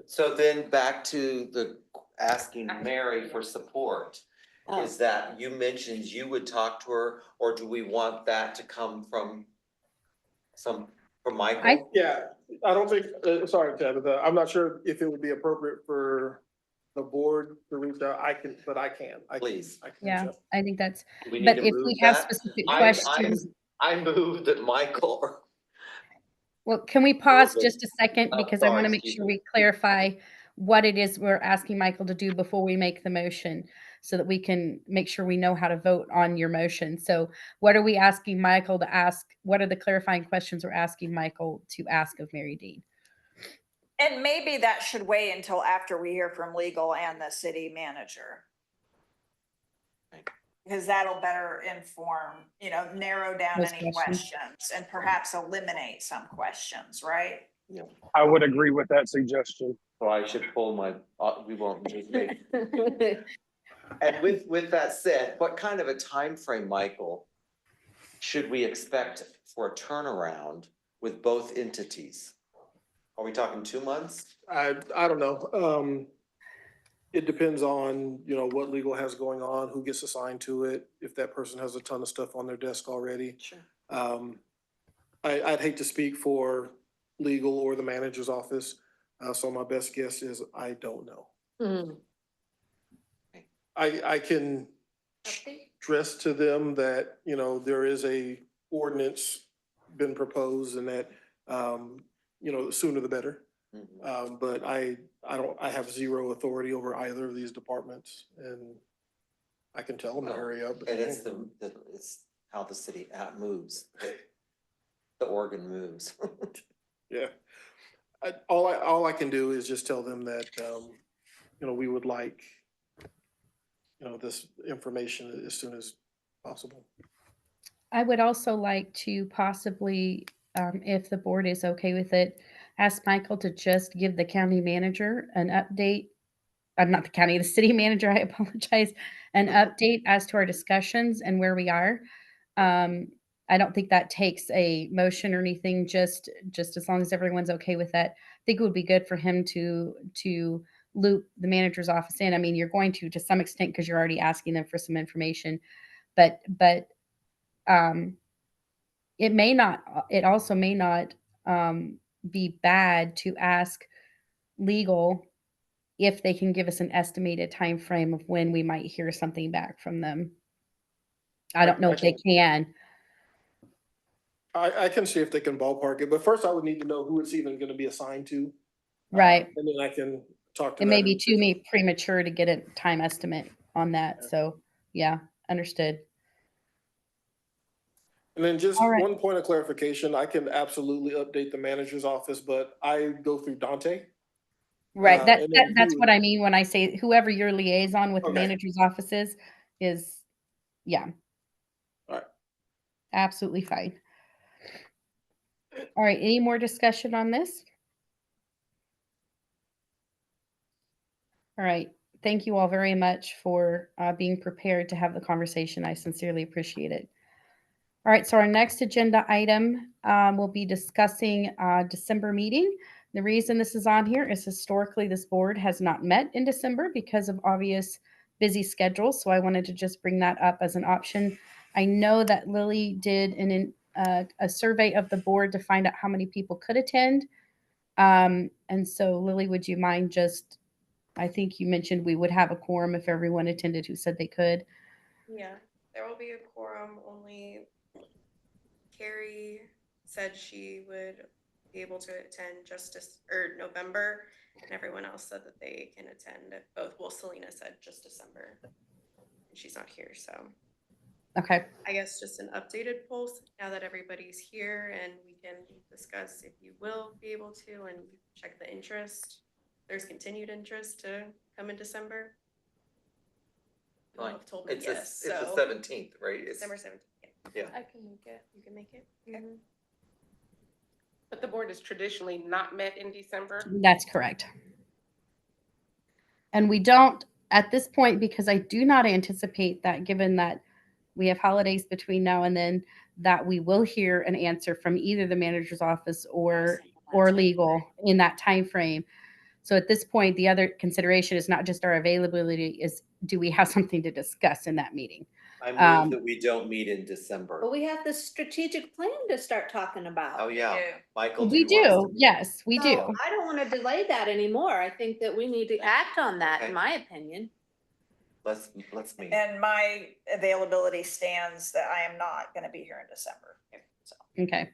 So then back to the asking Mary for support. Oh. is that you mentioned you would talk to her, or do we want that to come from Michael? Yeah, I don't think, sorry, Tabitha, I'm not sure if it would be appropriate for the board to reach out. I can, but I can. Please. I can reach Yeah, out. I think that's, Do we need but to if move we have that? specific I'm- questions, I move that Michael, well, can we pause the- just a second? I'm Because I sorry, want to make excuse sure me. we clarify what it is we're asking Michael to do before we make the motion, so that we can make sure we know how to vote on your motion. So what are we asking Michael to ask? What are the clarifying questions we're asking Michael to ask of Mary Dean? And maybe that should wait until after we hear from legal and the city manager. Because that'll better inform, narrow down Those any questions. questions and perhaps eliminate some questions, right? I would agree with that suggestion. So I should pull my, we won't just make. And with that said, what kind of a time frame, Michael, should we expect for a turnaround with both entities? Are we talking 2 months? I don't know. It depends on, what legal has going on, who gets assigned to it, if that person has a ton of stuff on their desk already. Sure. I'd hate to speak for legal or the manager's office, so my best guess is I don't know. Hmm. I can stress to them that, there is a ordinance been proposed and that, the sooner the better. But I have zero authority over either of these departments, and I can tell them to hurry up. And it's it's how the city moves. The organ moves. Yeah. All I can do is just tell them that, we would like, this information as soon as possible. I would also like to possibly, if the board is okay with it, ask Michael to just give the county manager an update. Not the county, the city manager, I apologize, an update as to our discussions and where we are. I don't think that takes a motion or anything, just as long as everyone's okay with that. I think it would be good for him to loop the manager's office in. I mean, you're going to some extent because you're already asking them for some information, but it also may not be bad to ask legal if they can give us an estimated time frame of when we might hear something back from them. I don't know if they can. I can see if they can ballpark it, but first I would need to know who it's even gonna be assigned to. Right. And then I can talk to It that may be too individual. premature to get a time estimate on that. Yeah. So, yeah, understood. And then just All right. one point of clarification, I can absolutely update the manager's office, but I go through Dante. Right. And then That's what I mean when I say whoever your liaison with the Okay. manager's office is, yeah. All right. Absolutely fine. All right. Any more discussion on this? All right. Thank you all very much for being prepared to have the conversation. I sincerely appreciate it. All right. So our next agenda item will be discussing December meeting. The reason this is on here is historically this board has not met in December because of obvious busy schedules. So I wanted to just bring that up as an option. I know that Lily did a survey of the board to find out how many people could attend. And so Lily, would you mind just, I think you mentioned we would have a quorum if everyone attended who said they could. Yeah, there will be a quorum. Only Carrie said she would be able to attend November, and everyone else said that they can attend both. Well, Selena said just December. She's not here, so Okay. I guess just an updated pulse now that everybody's here, and we can discuss if you will be able to and check the interest. There's continued interest to come in December. Right. Have told me It's yes. the So 17th, right? It's, December 17th. yeah. I can make it. You can make it. Okay. But the board has traditionally not met in December. That's correct. And we don't at this point, because I do not anticipate that, given that we have holidays between now and then, that we will hear an answer from either the manager's office or legal in that time frame. So at this point, the other consideration is not just our availability, is do we have something to discuss in that meeting? I move Um, that we don't meet in December. But we have the strategic plan to start talking about. Oh, yeah. Yeah. Michael, do We you want us do, yes, we So do. I don't want to delay that anymore. I think that we need to act on that, Okay. in my opinion. let's meet. And my availability stands that I am not gonna be here in December. So, Okay.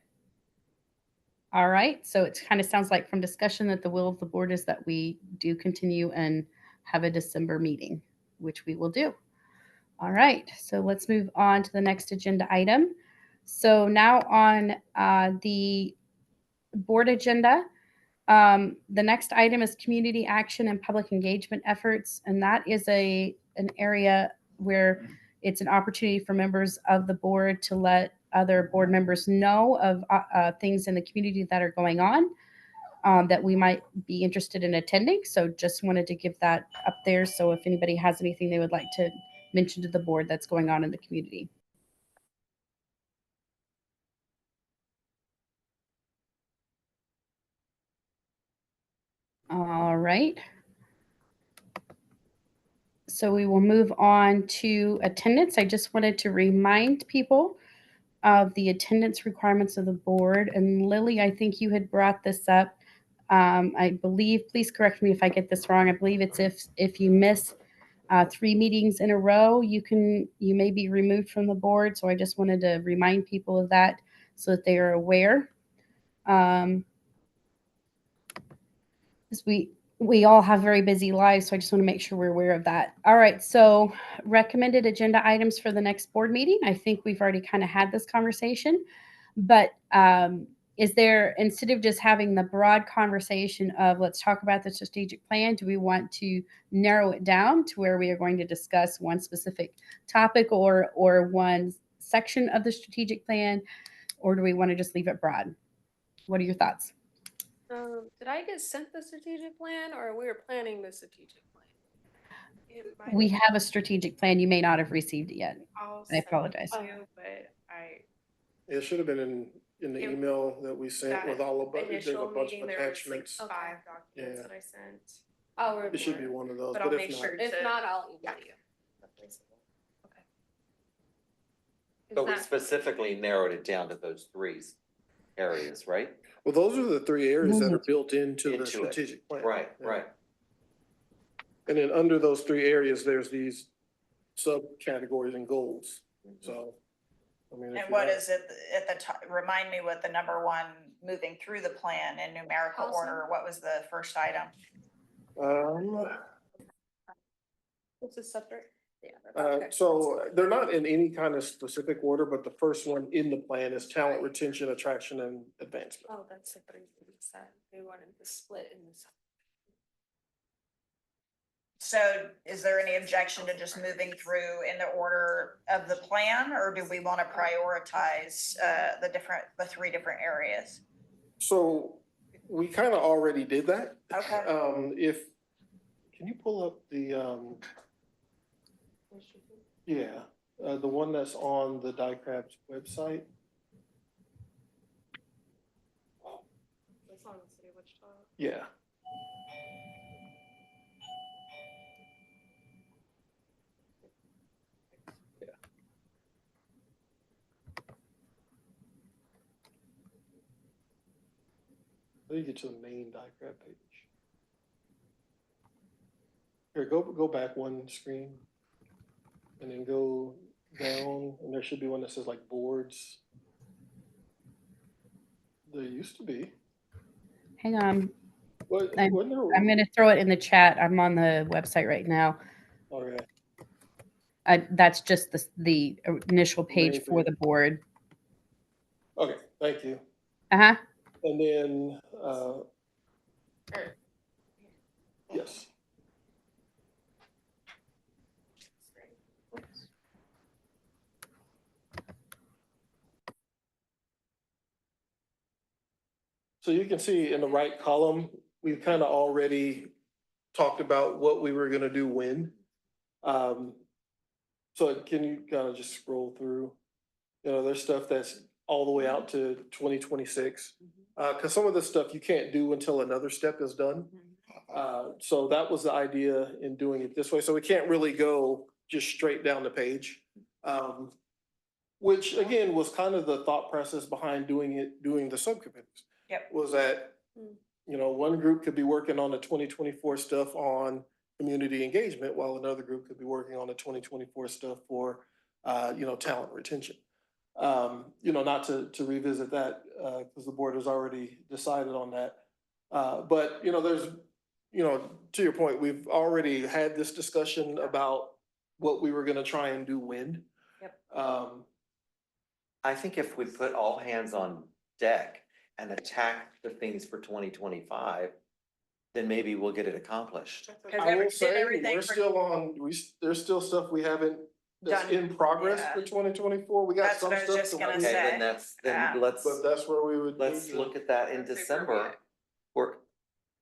All right, so it kind of sounds like from discussion that the will of the board is that we do continue and have a December meeting, which we will do. All right, so let's move on to the next agenda item. So now on the board agenda, the next item is community action and public engagement efforts, and that is an area where it's an opportunity for members of the board to let other board members know of things in the community that are going on that we might be interested in attending. So just wanted to give that up there. So if anybody has anything they would like to mention to the board that's going on in the community. All right. So we will move on to attendance. I just wanted to remind people of the attendance requirements of the board. And Lily, I think you had brought this up. I believe, please correct me if I get this wrong. I believe it's if you miss 3 meetings in a row, you may be removed from the board. So I just wanted to remind people of that so that they are aware. Because we all have very busy lives, so I just want to make sure we're aware of that. All right, so recommended agenda items for the next board meeting. I think we've already kind of had this conversation, but is there, instead of just having the broad conversation of let's talk about the strategic plan, do we want to narrow it down to where we are going to discuss one specific topic or one section of the strategic plan, or do we want to just leave it broad? What are your thoughts? Did I get sent the strategic plan or we were planning the strategic plan? It might We have- have a strategic plan. You may not have received it yet. I'll I send it apologize. to you, but It should have been in the It- email that we sent that with all of, there's a initial bunch meeting, of there was like attachments. 5 documents Yeah. that I sent. I'll It should be review one of those, But but I'll if make sure not, it. If to- not, I'll email you. Okay. Is But we that- specifically narrowed it down to those 3 areas, right? well, those are the 3 areas that are built into the Into it. strategic plan. Right, Yeah. right. And then under those 3 areas, there's these subcategories and goals. So, I mean. if and you what have- is it at the top? Remind me what the number one, moving through the plan in numerical Housing. order, what was the first item? This is separate? Yeah. okay. So they're not in any kind of specific order, but the first one in the plan is talent retention, attraction, and advancement. Oh, that's the 3%. They wanted to split in this. So is there any objection to just moving through in the order of the plan, or do we want to prioritize the 3 different areas? So we kind of already did that. Okay. Can you pull up the, the one that's on the DICRAB's website? That's on the city of Wichita. Yeah. Let me get to the main DICRAB page. Here, go back one screen. And then go down, and there should be one that says like boards. There used to be. Hang on. What, I'm wasn't there? going to throw it in the chat. I'm on the website right now. Okay. That's just the initial page Main for page. the board. Okay, thank you. Uh-huh. And then, yes. So you can see in the right column, we've kind of already talked about what we were gonna do when. So can you kind of just scroll through? You know, there's stuff that's all the way out to 2026. Cause some of this stuff you can't do until another step is done. So that was the idea in doing it this way. So we can't really go just straight down the page. Which again was kind of the thought process behind doing the subcommittees. Yep. Was that, you know, one group could be working on the 2024 stuff on community engagement, while another group could be working on the 2024 stuff for, you know, talent retention. You know, not to revisit that, because the board has already decided on that. But, you know, there's, you know, to your point, we've already had this discussion about what we were gonna try and do when. Yep. I think if we put all hands on deck and attack the things for 2025, then maybe we'll get it accomplished. I will Did say, everything we're for- still on, there's still stuff we haven't, that's Done. in progress Yeah. for 2024. We got That's some what I was stuff. just to gonna work say. on. Okay, then Yeah. let's, But that's where we would. let's need to- look at that in Let's say December. where We're,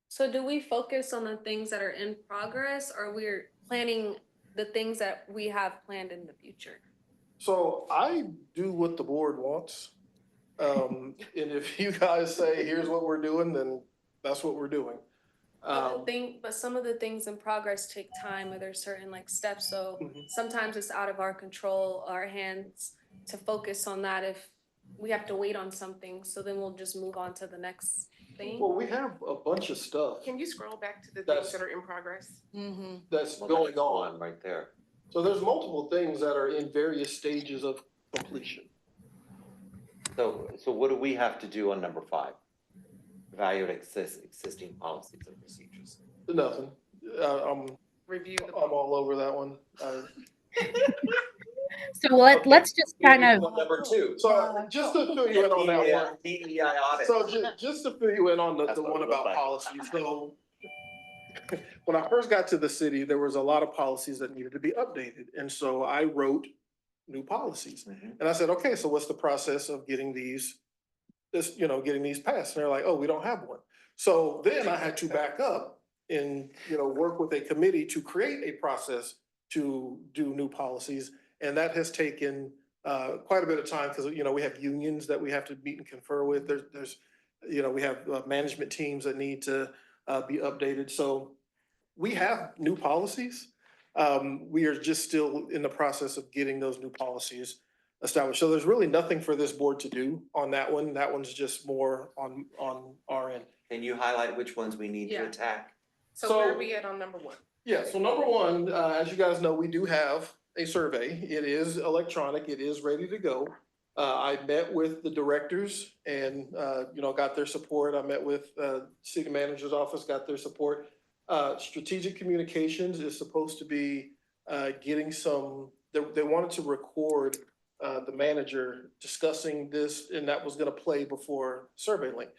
So do we focus on the things that are in progress, or we're planning the things that we have planned in the future? So I do what the board wants. And if you guys say, here's what we're doing, then that's what we're doing. But some of the things in progress take time, or there's certain like steps, so Mhm. sometimes it's out of our control, our hands, to focus on that if we have to wait on something, so then we'll just move on to the next thing. Well, we have a bunch of stuff Can you scroll back to the That's- things that are in progress? that's well, going that's on. one right there. So there's multiple things that are in various stages of completion. So what do we have to do on number 5? Evaluate existing policies and procedures. Nothing. I'm Review the. all over that one. So let's just kind of, Number 2. So just to fill you in on that one. DEI audit. So just to fill you in on That's the what one it looked about like. policy, so when I first got to the city, there was a lot of policies that needed to be updated, and so I wrote new policies. Mhm. And I said, okay, so what's the process of getting these, getting these passed? And they're like, oh, we don't have one. So then I had to back up and, work with a committee to create a process to do new policies. And that has taken quite a bit of time because, we have unions that we have to meet and confer with. We have management teams that need to be updated. So we have new policies. We are just still in the process of getting those new policies established. So there's really nothing for this board to do on that one. That one's just more on our end. Can you highlight which ones we need to Yeah. attack? So where are we at on number 1? Yeah, so number one, as you guys know, we do have a survey. It is electronic. It is ready to go. I met with the directors and, got their support. I met with city manager's office, got their support. Strategic communications is supposed to be getting they wanted to record the manager discussing this, and that was gonna play before survey link.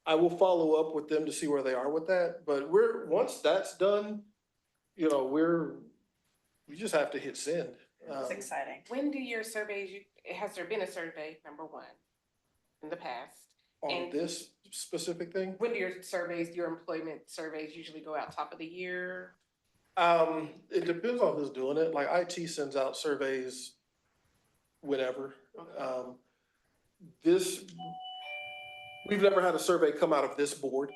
I will follow up with them to see where they are with that, but once that's done, we just have to hit send. It's exciting. When do your surveys, has there been a survey, number 1, in the past? On And- this specific thing, When do your employment surveys usually go out, top of the year? it depends on who's doing it. Like IT sends out surveys whenever. We've never had a survey come out of this board.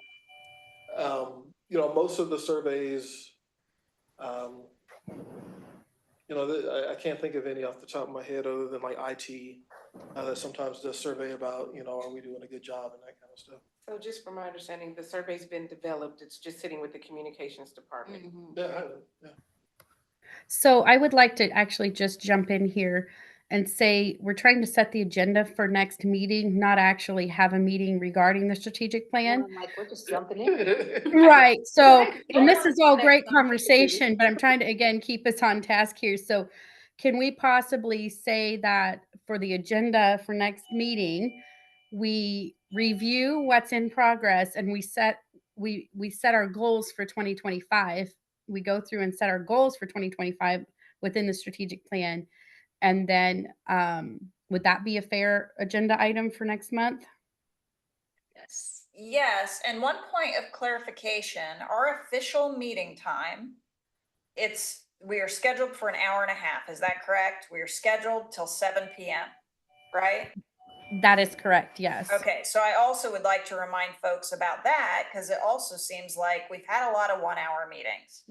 Most of the surveys, I can't think of any off the top of my head other than like IT, that sometimes does survey about, are we doing a good job and that kind of stuff. So just from my understanding, the survey's been developed, it's just sitting with the communications department. Yeah. so I would like to actually just jump in here and say we're trying to set the agenda for next meeting, not actually have a meeting regarding the strategic plan. I'm like, we're just jumping in. Right, so, Right. and this is all great Next time. conversation, but I'm trying to, again, keep us on task here. So can we possibly say that for the agenda for next meeting, we review what's in progress and we set our goals for 2025. We go through and set our goals for 2025 within the strategic plan. And then, would that be a fair agenda item for next month? Yes. Yes, and one point of clarification, our official meeting time, we are scheduled for an hour and a half, is that correct? We are scheduled till 7 p.m., right? That is correct, yes. Okay, so I also would like to remind folks about that, because it also seems like we've had a lot of 1 hour meetings.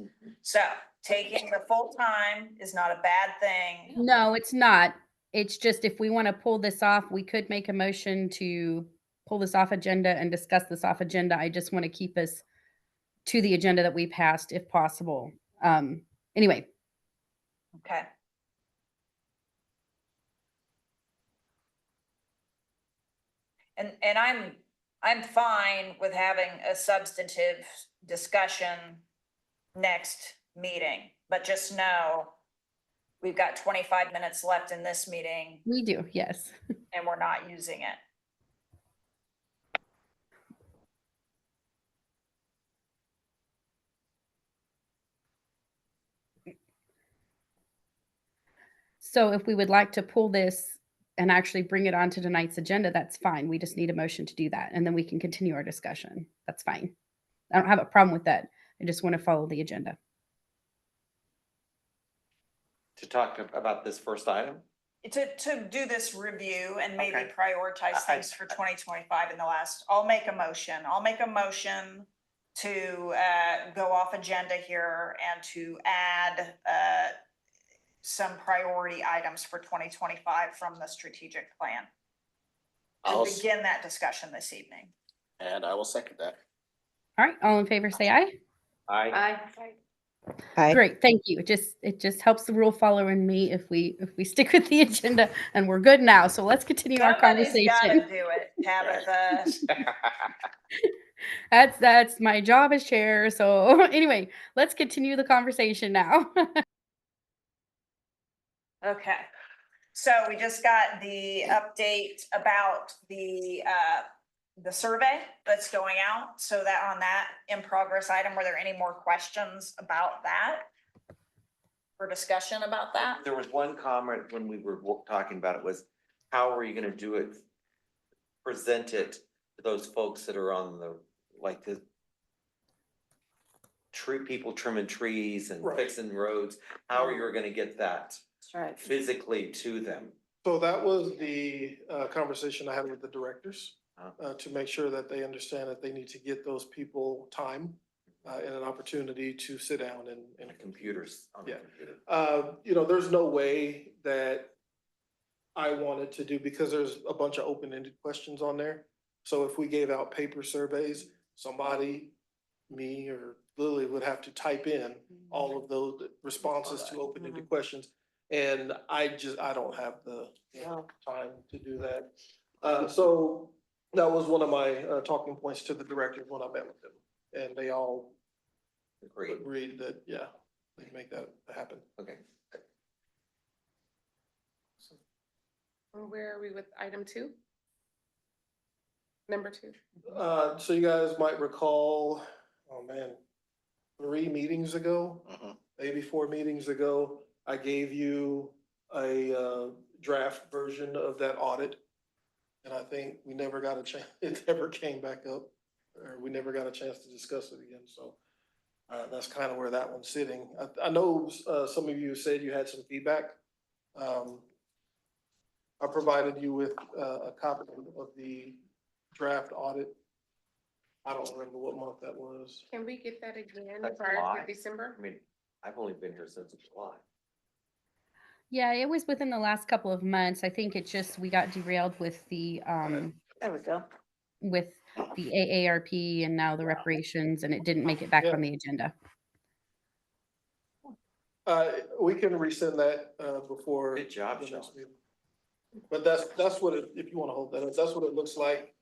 So taking the full time is not a bad thing. No, it's not. It's just if we wanna pull this off, we could make a motion to pull this off agenda and discuss this off agenda. I just wanna keep us to the agenda that we passed if possible. Anyway, Okay. And I'm fine with having a substantive discussion next meeting, but just know we've got 25 minutes left in this meeting we do, yes. and we're not using it. So if we would like to pull this and actually bring it onto tonight's agenda, that's fine. We just need a motion to do that, and then we can continue our discussion. That's fine. I don't have a problem with that. I just wanna follow the agenda. To talk about this first item? To do this review and maybe Okay. prioritize I- things for 2025 in the last, I'll make a motion. I'll make a motion to go off agenda here and to add some priority items for 2025 from the strategic plan. To begin that discussion this evening. And I will second that. All right, all in favor, say aye. Aye. Great, thank you. It just helps the rule follower and me if we stick with the agenda, and we're good now. So let's continue our Somebody's gotta conversation. do it, Tabitha. That's my job as chair. So anyway, let's continue the conversation now. Okay, so we just got the update about the survey that's going out. So that on that in progress item, were there any more questions about that? Or discussion about that? There was one comment when we were talking about it was, how are you gonna do it? Present it to those folks that are on the, like the tree, people trimming trees and Right. fixing roads. How are you gonna get that That's right. physically to them? So that was the conversation I had with the directors, Uh, to make sure that they understand that they need to get those people time and an opportunity to sit down and And the computers on the Yeah. computer. There's no way that I wanted to do, because there's a bunch of open-ended questions on there. So if we gave out paper surveys, somebody, me or Lily, would have to type in all of those responses to open-ended questions. And I don't have the time to do that. So that was one of my talking points to the directors when I met with them. And they all Agreed. agreed that, yeah, they can make that happen. Okay. Where are we with item 2? Number 2. So you guys might recall, oh man, 3 meetings ago, maybe 4 meetings ago, I gave you a draft version of that audit. And I think we never got a chance, it never came back up, or we never got a chance to discuss it again, so. That's kind of where that one's sitting. I know some of you said you had some feedback. I provided you with a copy of the draft audit. I don't remember what month that was. Can we get that again That's prior July. to December? I mean, I've only been here since July. Yeah, it was within the last couple of months. I think it just we got derailed with the There we go. AARP and now the reparations, and it didn't make it back Yeah. on the agenda. We can resend that before. Good job, the next Sean. meeting. But that's what it, if you want to hold that up, that's what it looks like.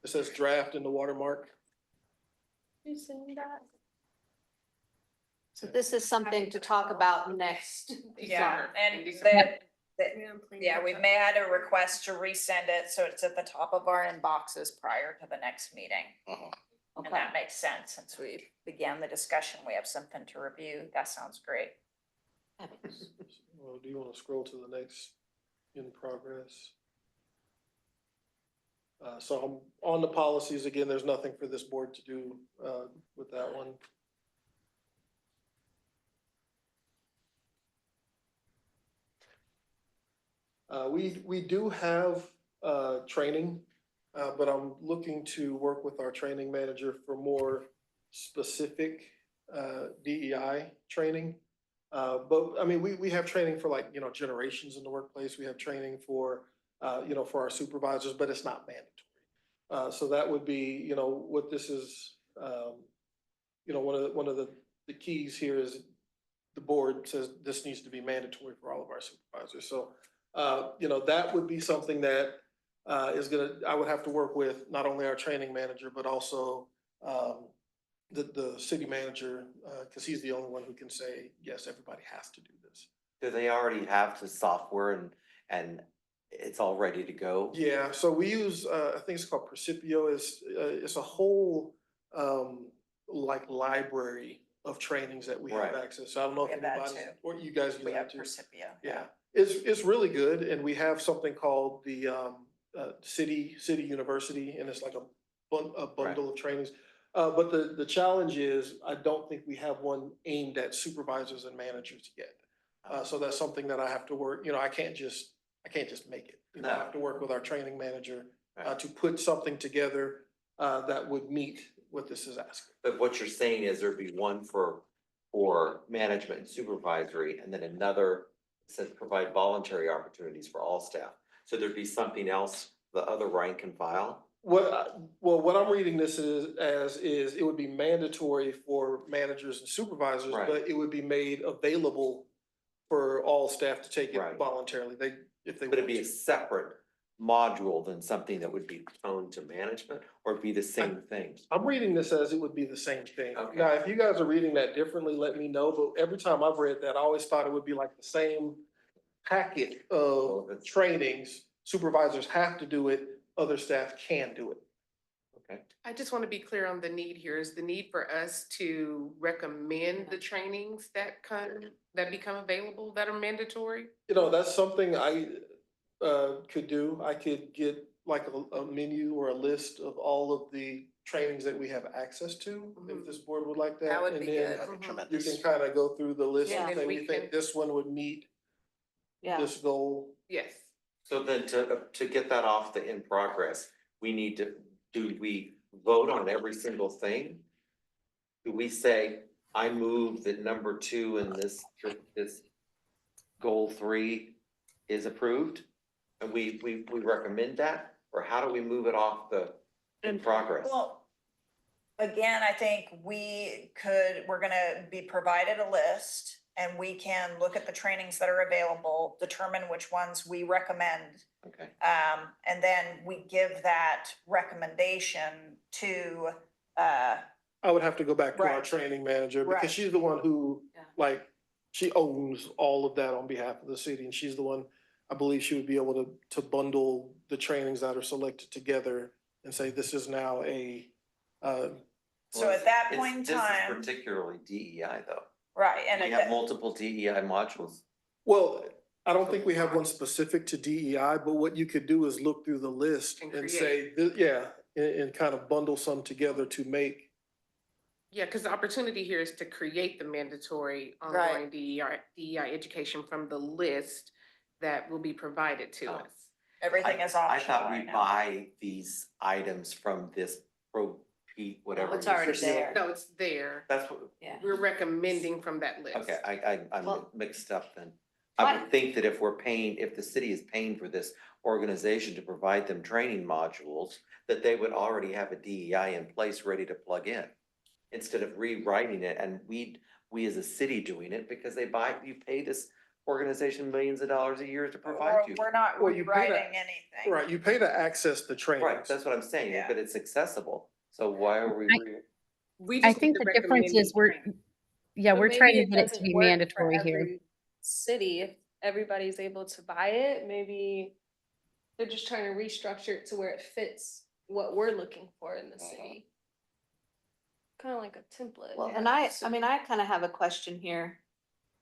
It says draft in the watermark. You send that? So this is something to talk about next. Yeah, and December. yeah, we've made a request to resend it, so it's at the top of our inboxes prior to the next meeting. And that makes sense, since we began the discussion, we have something to review. That sounds great. Well, do you want to scroll to the next in progress? So I'm on the policies again. There's nothing for this board to do with that one. We do have training, but I'm looking to work with our training manager for more specific DEI training. But I mean, we have training for like, generations in the workplace. We have training for, for our supervisors, but it's not mandatory. So that would be, what this is, one of the keys here is the board says this needs to be mandatory for all of our supervisors. So, that would be something that I would have to work with not only our training manager, but also the city manager, because he's the only one who can say, yes, everybody has to do this. Do they already have the software and it's all ready to go? Yeah, so we use, I think it's called Precipio. It's a whole like library of trainings that we have Right. access. So I don't know We if have that anybody, too. or you guys use We have that too. Precipia. Yeah, it's really good, and we have something called the city university, and it's like a bundle of trainings. But the challenge is, I don't think we have one aimed at supervisors and managers yet. So that's something that I have to work. I can't just make it. I have to work with our training manager to put something together that would meet what this is asking. But what you're saying is there'd be one for management and supervisory, and then another says provide voluntary opportunities for all staff. So there'd be something else the other rank and file? What I'm reading this as is it would be mandatory for managers and supervisors, Right. but it would be made available for all staff to take it Right. voluntarily. If they Would it want be a to. separate module than something that would be toned to management, or be the same thing? I'm reading this as it would be the same thing. Okay. Now, if you guys are reading that differently, let me know, but every time I've read that, I always thought it would be like the same packet of trainings. Supervisors have to do it, other staff can do it. Okay. I just want to be clear on the need here. Is the need for us to recommend the trainings that become available that are mandatory? That's something I could do. I could get like a menu or a list of all of the trainings that we have access to, if this board would like that. That would And be then good. That'd be you can kind of go through the list Yeah. and And say, then we we think can- this one would meet Yeah. this goal. Yes. So then to get that off the in progress, do we vote on every single thing? Do we say, I move that number 2 in this goal 3 is approved? And we recommend that, or how do we move it off the in progress? Well, again, I think we're gonna be provided a list and we can look at the trainings that are available, determine which ones we recommend. Okay, And then we give that recommendation to, I would have to go back to our Right. training manager Right. because she's the one who, Yeah. she owns all of that on behalf of the city. And she's the one, I believe she would be able to bundle the trainings that are selected together and say, this is now so at that It's- point in This is time, particularly DEI though. right, and We have multiple DEI modules. well, I don't think we have one specific to DEI, but what you could do is look through the list And and create. say, and kind of bundle some together to make. Yeah, because the opportunity here is to create the mandatory Right. ongoing DEI education from the list that will be provided to Oh. us. everything is I optional thought we right now. buy these items from this whatever. It's already this is. there. No, it's there. That's what, Yeah. We're recommending from that list. okay, I'm Well- mixed up then. I would think that if the city is paying for this organization to provide them training modules, that they would already have a DEI in place ready to plug in. Instead of rewriting it and we as a city doing it because you pay this organization millions of dollars a year to provide you. We're not Well, you pay rewriting that- anything. Right, you pay to access the Right, trainings. that's what I'm saying, Yeah. but it's accessible. So why are we? We I just think need to the difference recommend is we're training. But we're maybe trying to it get it to doesn't be work for mandatory here. every City, if everybody's able to buy it, maybe they're just trying to restructure it to where it fits what we're looking for in the city. Kind of like a template. Well, and I mean, I kind of have a question here.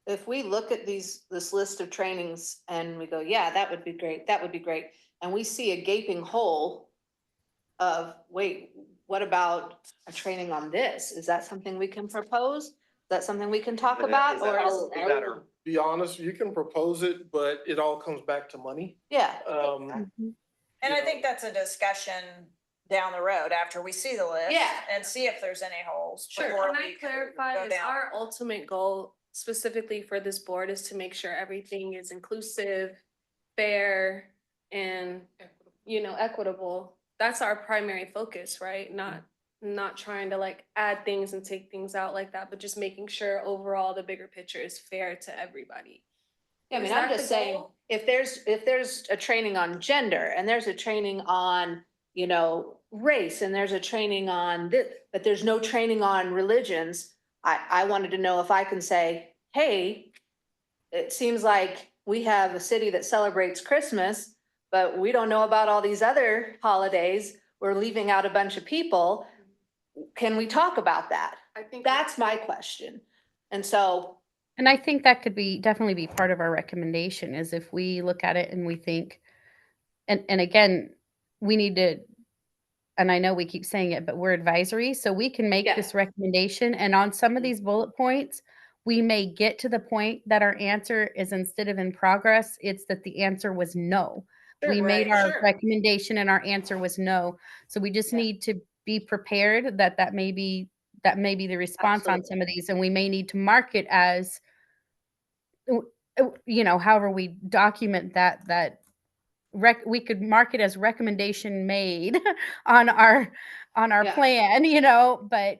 If we look at this list of trainings and we go, yeah, that would be great, that would be great. And we see a gaping hole of, wait, what about a training on this? Is that something we can propose? Is that something we can talk Is that- about is that- or? is that a- Be honest, you can propose it, but it all comes back to money. Yeah, Um, And I think that's a discussion down the road after we see the list. Yeah. And see if there's any holes. Sure. before Can I we clarify, go is down. our ultimate goal specifically for this board is to make sure everything is inclusive, fair, and, you know, equitable? That's our primary focus, right? Not trying to like add things and take things out like that, but just making sure overall the bigger picture is fair to everybody. Yeah, I mean, Is I'm that the just saying, goal? if there's a training on gender and there's a training on, you know, race and there's a training on this, but there's no training on religions, I wanted to know if I can say, hey, it seems like we have a city that celebrates Christmas, but we don't know about all these other holidays. We're leaving out a bunch of people. Can we talk about that? I think That's my question. And so, And I think that could be definitely be part of our recommendation is if we look at it and we think, and again, we need to, and I know we keep saying it, but we're advisory, so we can make Yeah. this recommendation. And on some of these bullet points, we may get to the point that our answer is instead of in progress, it's that the answer was no. We made right, our sure. recommendation and our answer was no. So we just Yeah. need to be prepared that that may be the response on some of these, and we may need to mark it as you know, however we document that we could mark it as recommendation made on our Yeah. plan, you know, but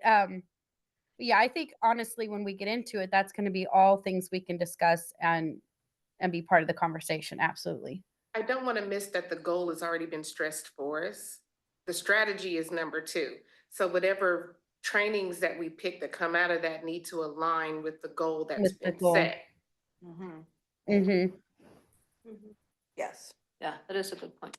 yeah, I think honestly when we get into it, that's going to be all things we can discuss and be part of the conversation. Absolutely. I don't want to miss that the goal has already been stressed for us. The strategy is number 2. So whatever trainings that we pick that come out of that need to align with the goal that's With the been goal. set. Mhm. Mhm. Yes. Yeah, that is a good point.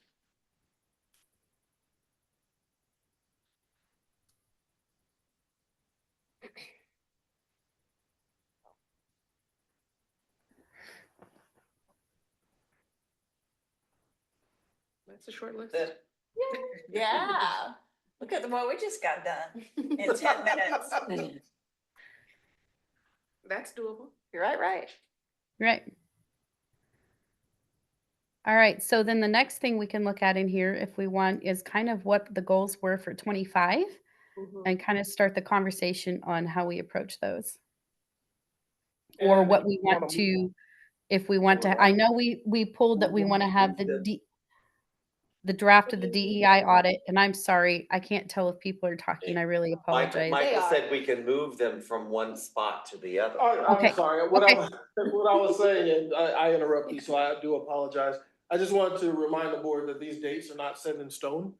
That's a short list. That- Yeah. Look at what we just got done in 10 minutes. That's doable. You're right. Right. All right. So then the next thing we can look at in here, if we want, is kind of what the goals were for 25 and kind of start the conversation on how we approach those. Or And what we want wanna- to, if we want to, I know we pulled that we want to have the draft of the DEI audit, and I'm sorry, I can't tell if people are talking. I really apologize. Michael are. said we can move them from one spot to the other. Okay. I'm sorry, what I was saying, and I interrupted you, so I do apologize. I just wanted to remind the board that these dates are not set in stone.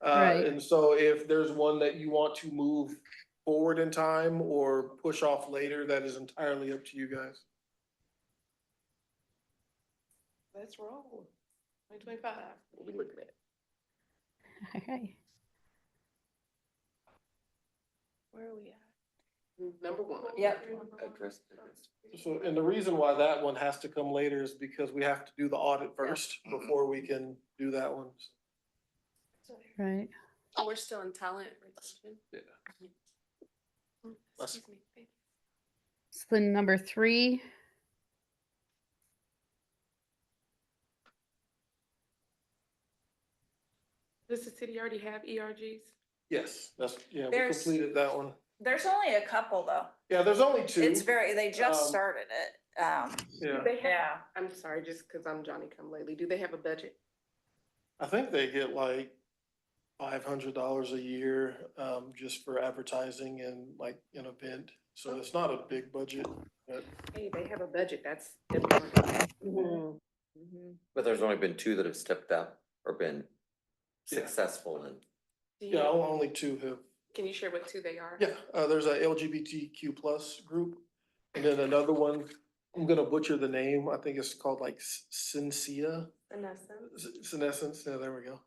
Right. And so if there's one that you want to move forward in time or push off later, that is entirely up to you guys. Let's roll. 2025. What we looking at? Okay. Where are we at? Number 1. Yep. Address- So, and the reason why that one has to come later is because we have to do the audit first before we can do that one. Right. Oh, we're still in talent retention. Yeah. Excuse me. So then number 3, Does the city already have ERGs? Yes, we There's- completed that one. There's only a couple though. Yeah, there's only 2. They just Um, started it. Yeah, Do they have, Yeah. I'm sorry, just because I'm Johnny come lately, do they have a budget? I think they get like $500 a year, just for advertising and like an event. So it's not a big budget, but Hey, they have a budget, that's different. But there's only been 2 that have stepped up or been Yeah. successful and Do yeah, you- only 2 have. Can you share what 2 they are? Yeah, there's a LGBTQ plus group, and then another one, I'm gonna butcher the name, I think it's called like Syncia, Senescence, yeah, there we go.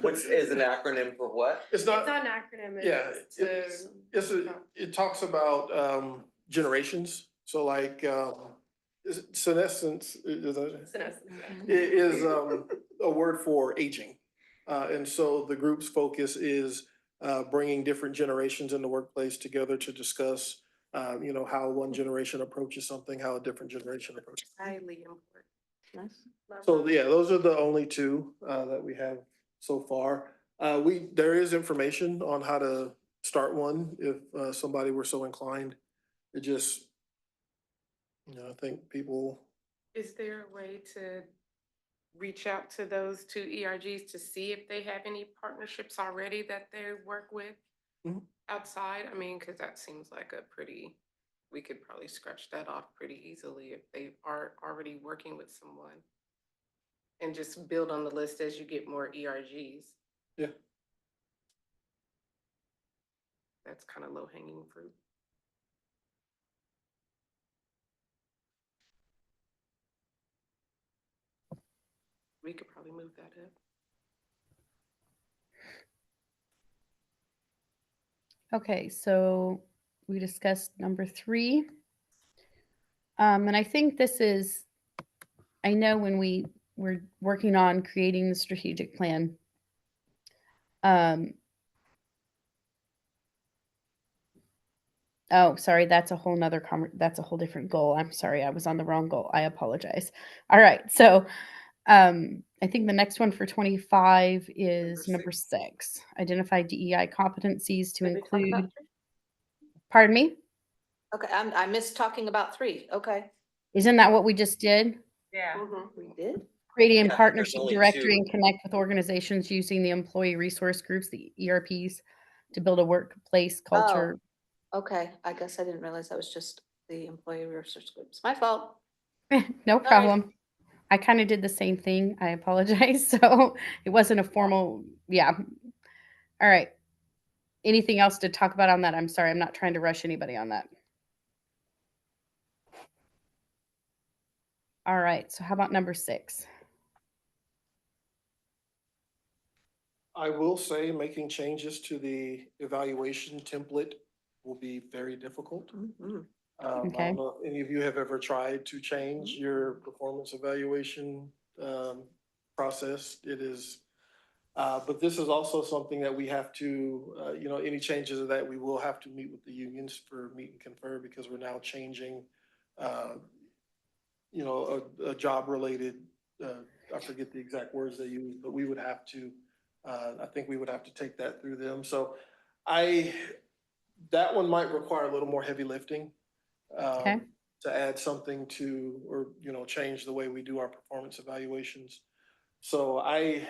which is an acronym for what? It's It's not, not an acronym. yeah, It's it talks about, generations, so like, senescence, is a word for aging. And so the group's focus is bringing different generations in the workplace together to discuss, how one generation approaches something, how a different generation approaches. Highly important. Nice. So, yeah, those are the only two, that we have so far. There is information on how to start one if, somebody were so inclined. It just, I think people, Is there a way to reach out to those two ERGs to see if they have any partnerships already that they work with Mhm. outside? I mean, because that seems like we could probably scratch that off pretty easily if they are already working with someone. And just build on the list as you get more ERGs. yeah. That's kind of low hanging fruit. We could probably move that up. Okay, so we discussed number 3. And I think this is, I know when we were working on creating the strategic plan, oh, sorry, that's a whole nother that's a whole different goal. I'm sorry, I was on the wrong goal. I apologize. All right, so I think the next one for 25 is number 6. Identify DEI competencies to Did we talk about include. three? Pardon me? Okay, I missed talking about 3. Okay. Isn't that what we just did? Yeah. We did? Creating a Yeah, I think there's partnership only directory 2. and connect with organizations using the employee resource groups, the ERPs, to build a workplace culture. Okay, I guess I didn't realize that was just the employee resource groups. My fault. No Sorry. problem. I kind of did the same thing. I apologize. So it wasn't a formal, yeah. All right. Anything else to talk about on that? I'm sorry. I'm not trying to rush anybody on that. All right. So how about number 6? I will say making changes to the evaluation template will be very difficult. I Okay. don't know if any of you have ever tried to change your performance evaluation process. It is, but this is also something that we have to, any changes of that, we will have to meet with the unions for meet and confer because we're now changing, a job related, I forget the exact words they use, but we would have to, I think we would have to take that through them. So that one might require a little more heavy lifting. Okay. To add something to, or, change the way we do our performance evaluations. So I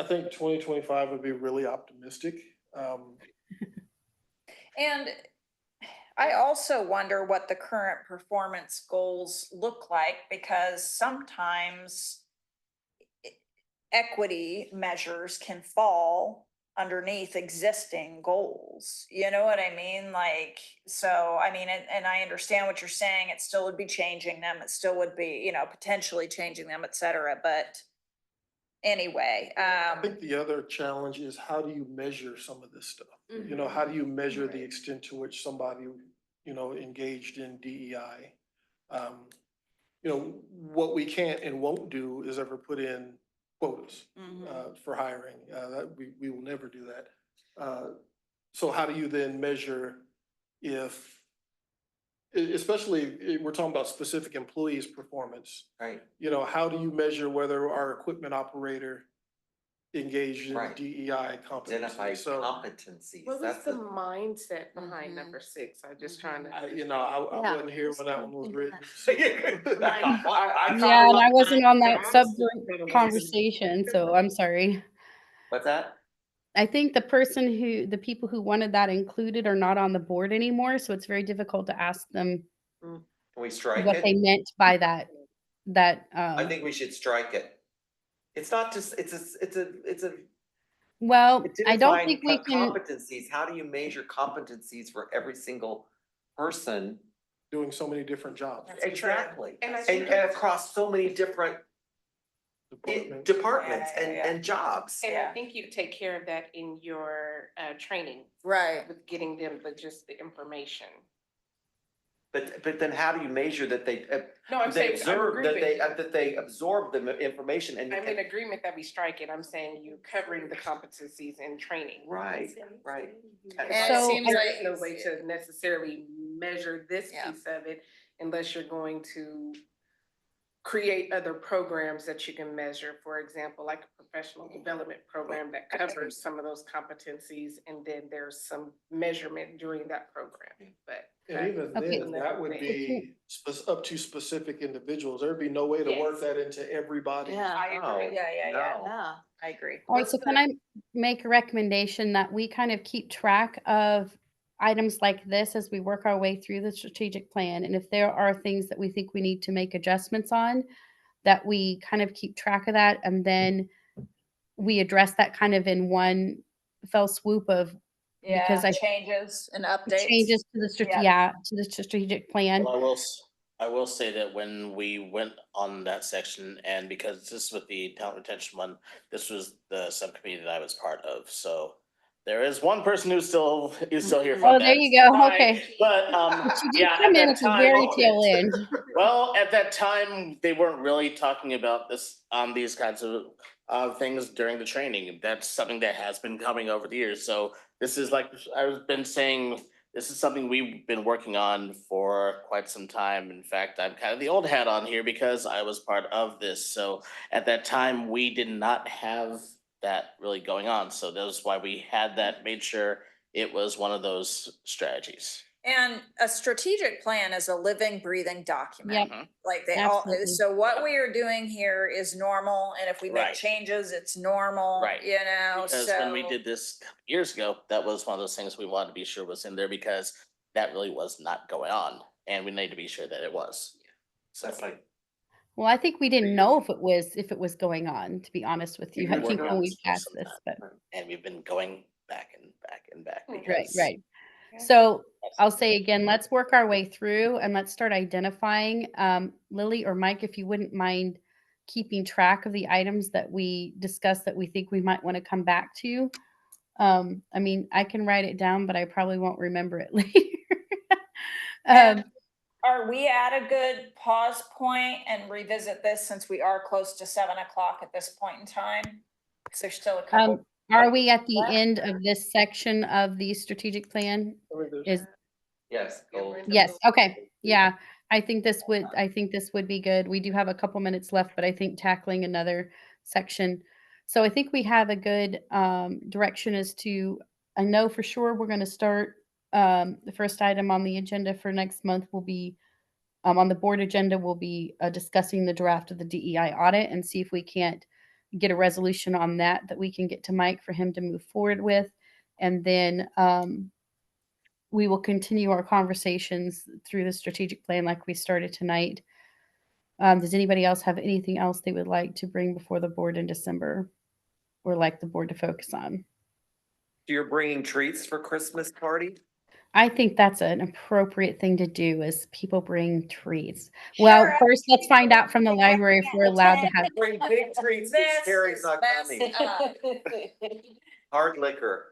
think 2025 would be really optimistic. And I also wonder what the current performance goals look like, because sometimes equity measures can fall underneath existing goals. You know what I mean? Like, so, I mean, and I understand what you're saying. It still would be changing them. It still would be, potentially changing them, et cetera. But anyway, I think the other challenge is how do you measure some of this stuff? How do you measure the extent to which somebody, engaged in DEI? What we can't and won't do is ever put in quotas for hiring. That we will never do that. So how do you then measure if, especially we're talking about specific employees' performance? Right. How do you measure whether our equipment operator engaged in Right. DEI Identify competency? So, competencies. What was That's the the, mindset behind number 6? I'm just trying to. I Yeah. wasn't here when that one was written. Yeah, and I wasn't on that subgroup conversation, so I'm sorry. what's that? I think the people who wanted that included are not on the board anymore, so it's very difficult to ask them Can we strike what they it? meant by that. I think we should strike it. It's not just, it's a Well, I don't identifying think we can. competencies. How do you measure competencies for every single person? Doing so many different jobs. Exactly. And I And think across so many different departments Yeah. and jobs. And I think you take care of that in your training right. with getting them just the information. But then how do you measure that they, No, I'm they saying, I'm observe, that agreeing. they absorb the information and. I'm in agreement that we strike it. I'm saying you covering the competencies and training. Right. And it So- seems There like is no way to necessarily measure this Yeah. piece of it unless you're going to create other programs that you can measure, for example, like a professional development program that covers some of those competencies, and then there's some measurement during that program, but. And even Okay. then, that would be up to specific individuals. There'd be no way to work Yes. that into everybody. Yeah. I agree. Yeah, yeah, yeah. No. Yeah. I agree. All right, What's so can the- I make a recommendation that we kind of keep track of items like this as we work our way through the strategic plan? And if there are things that we think we need to make adjustments on, that we kind of keep track of that, and then we address that kind of in one fell swoop of, because Yeah, I changes and updates. changes to the Yeah. to the strategic plan. Well, I will say that when we went on that section, and because this was the talent retention one, this was the subcommittee that I was part of, so there is one person who's still here from Oh, there that you go. side, Okay. But, But you did yeah, come at in that at the time. very tail end. Well, at that time, they weren't really talking about this, these kinds of things during the training. That's something that has been coming over the years. So this is like, I've been saying, this is something we've been working on for quite some time. In fact, I'm kind of the old hat on here because I was part of this. So at that time, we did not have that really going on. So that was why we had that, made sure it was one of those strategies. And a strategic plan is a living, breathing document. Yep. Like they Absolutely. so what we are doing here is normal, and if we make Right. changes, it's normal, Right. you know, Because so. when we did this years ago, that was one of those things we wanted to be sure was in there because that really was not going on. And we need to be sure that it was. So That's like, Well, I think we didn't know if it was going on, to be honest with you. We've I been think working when on we this for passed some this, time. but And we've been going back and back and back right, because. right. So I'll say again, let's work our way through and let's start identifying, Lily or Mike, if you wouldn't mind keeping track of the items that we discussed that we think we might want to come back to. I mean, I can write it down, but I probably won't remember it later. And are we at a good pause point and revisit this, since we are close to 7 o'clock at this point in time? Because there's still a couple. Are we at the Left. end of this section of the strategic plan? Is yes, gold. Yes, okay, yeah, I think this would be good. We do have a couple minutes left, but I think tackling another section. So I think we have a good direction as to, I know for sure we're gonna start, the first item on the agenda for next month will be, on the board agenda will be discussing the draft of the DEI audit and see if we can't get a resolution on that we can get to Mike for him to move forward with. And then we will continue our conversations through the strategic plan like we started tonight. Does anybody else have anything else they would like to bring before the board in December or like the board to focus on? You're bringing treats for Christmas party? I think that's an appropriate thing to do is people bring treats. Well, Sure, first let's find out from the library if we're allowed to have. Bring big treats, This Carrie's is not messed coming. up. Hard liquor.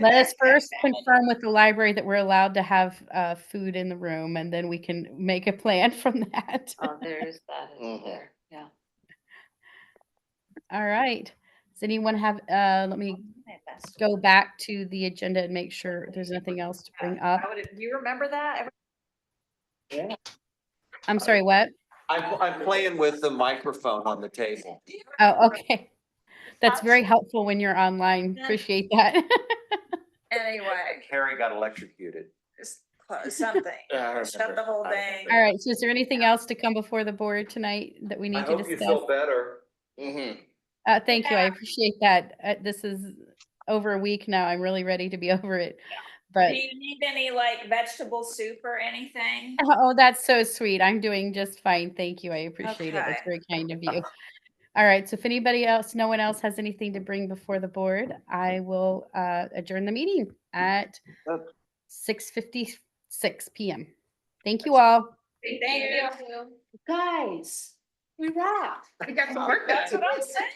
Let us first confirm with the library that we're allowed to have food in the room, and then we can make a plan from that. Oh, there's that, Mhm. there, yeah. All right. Does anyone have, let me go back to the agenda and make sure there's nothing else to bring up. Do you remember that? I'm sorry, what? I'm playing with the microphone on the table. Oh, okay. That's very helpful when you're online. Appreciate that. Anyway, Carrie got electrocuted. just something. I Shut the remember. whole I thing. remember. All right. So is there anything else to come before the board tonight that we I need to hope you discuss? feel better. Mhm. Thank you. I appreciate that. This is over a week now. I'm really ready to be over it. But Do you need any like vegetable soup or anything? oh, that's so sweet. I'm doing just fine. Thank you. I appreciate it. That's Okay. very kind of you. All right. So if anybody else, no one else has anything to bring before the board, I will adjourn the meeting at 6:56 p.m. Thank you all. Thank you. Guys, we rock. We got some work done. That's what I'm saying.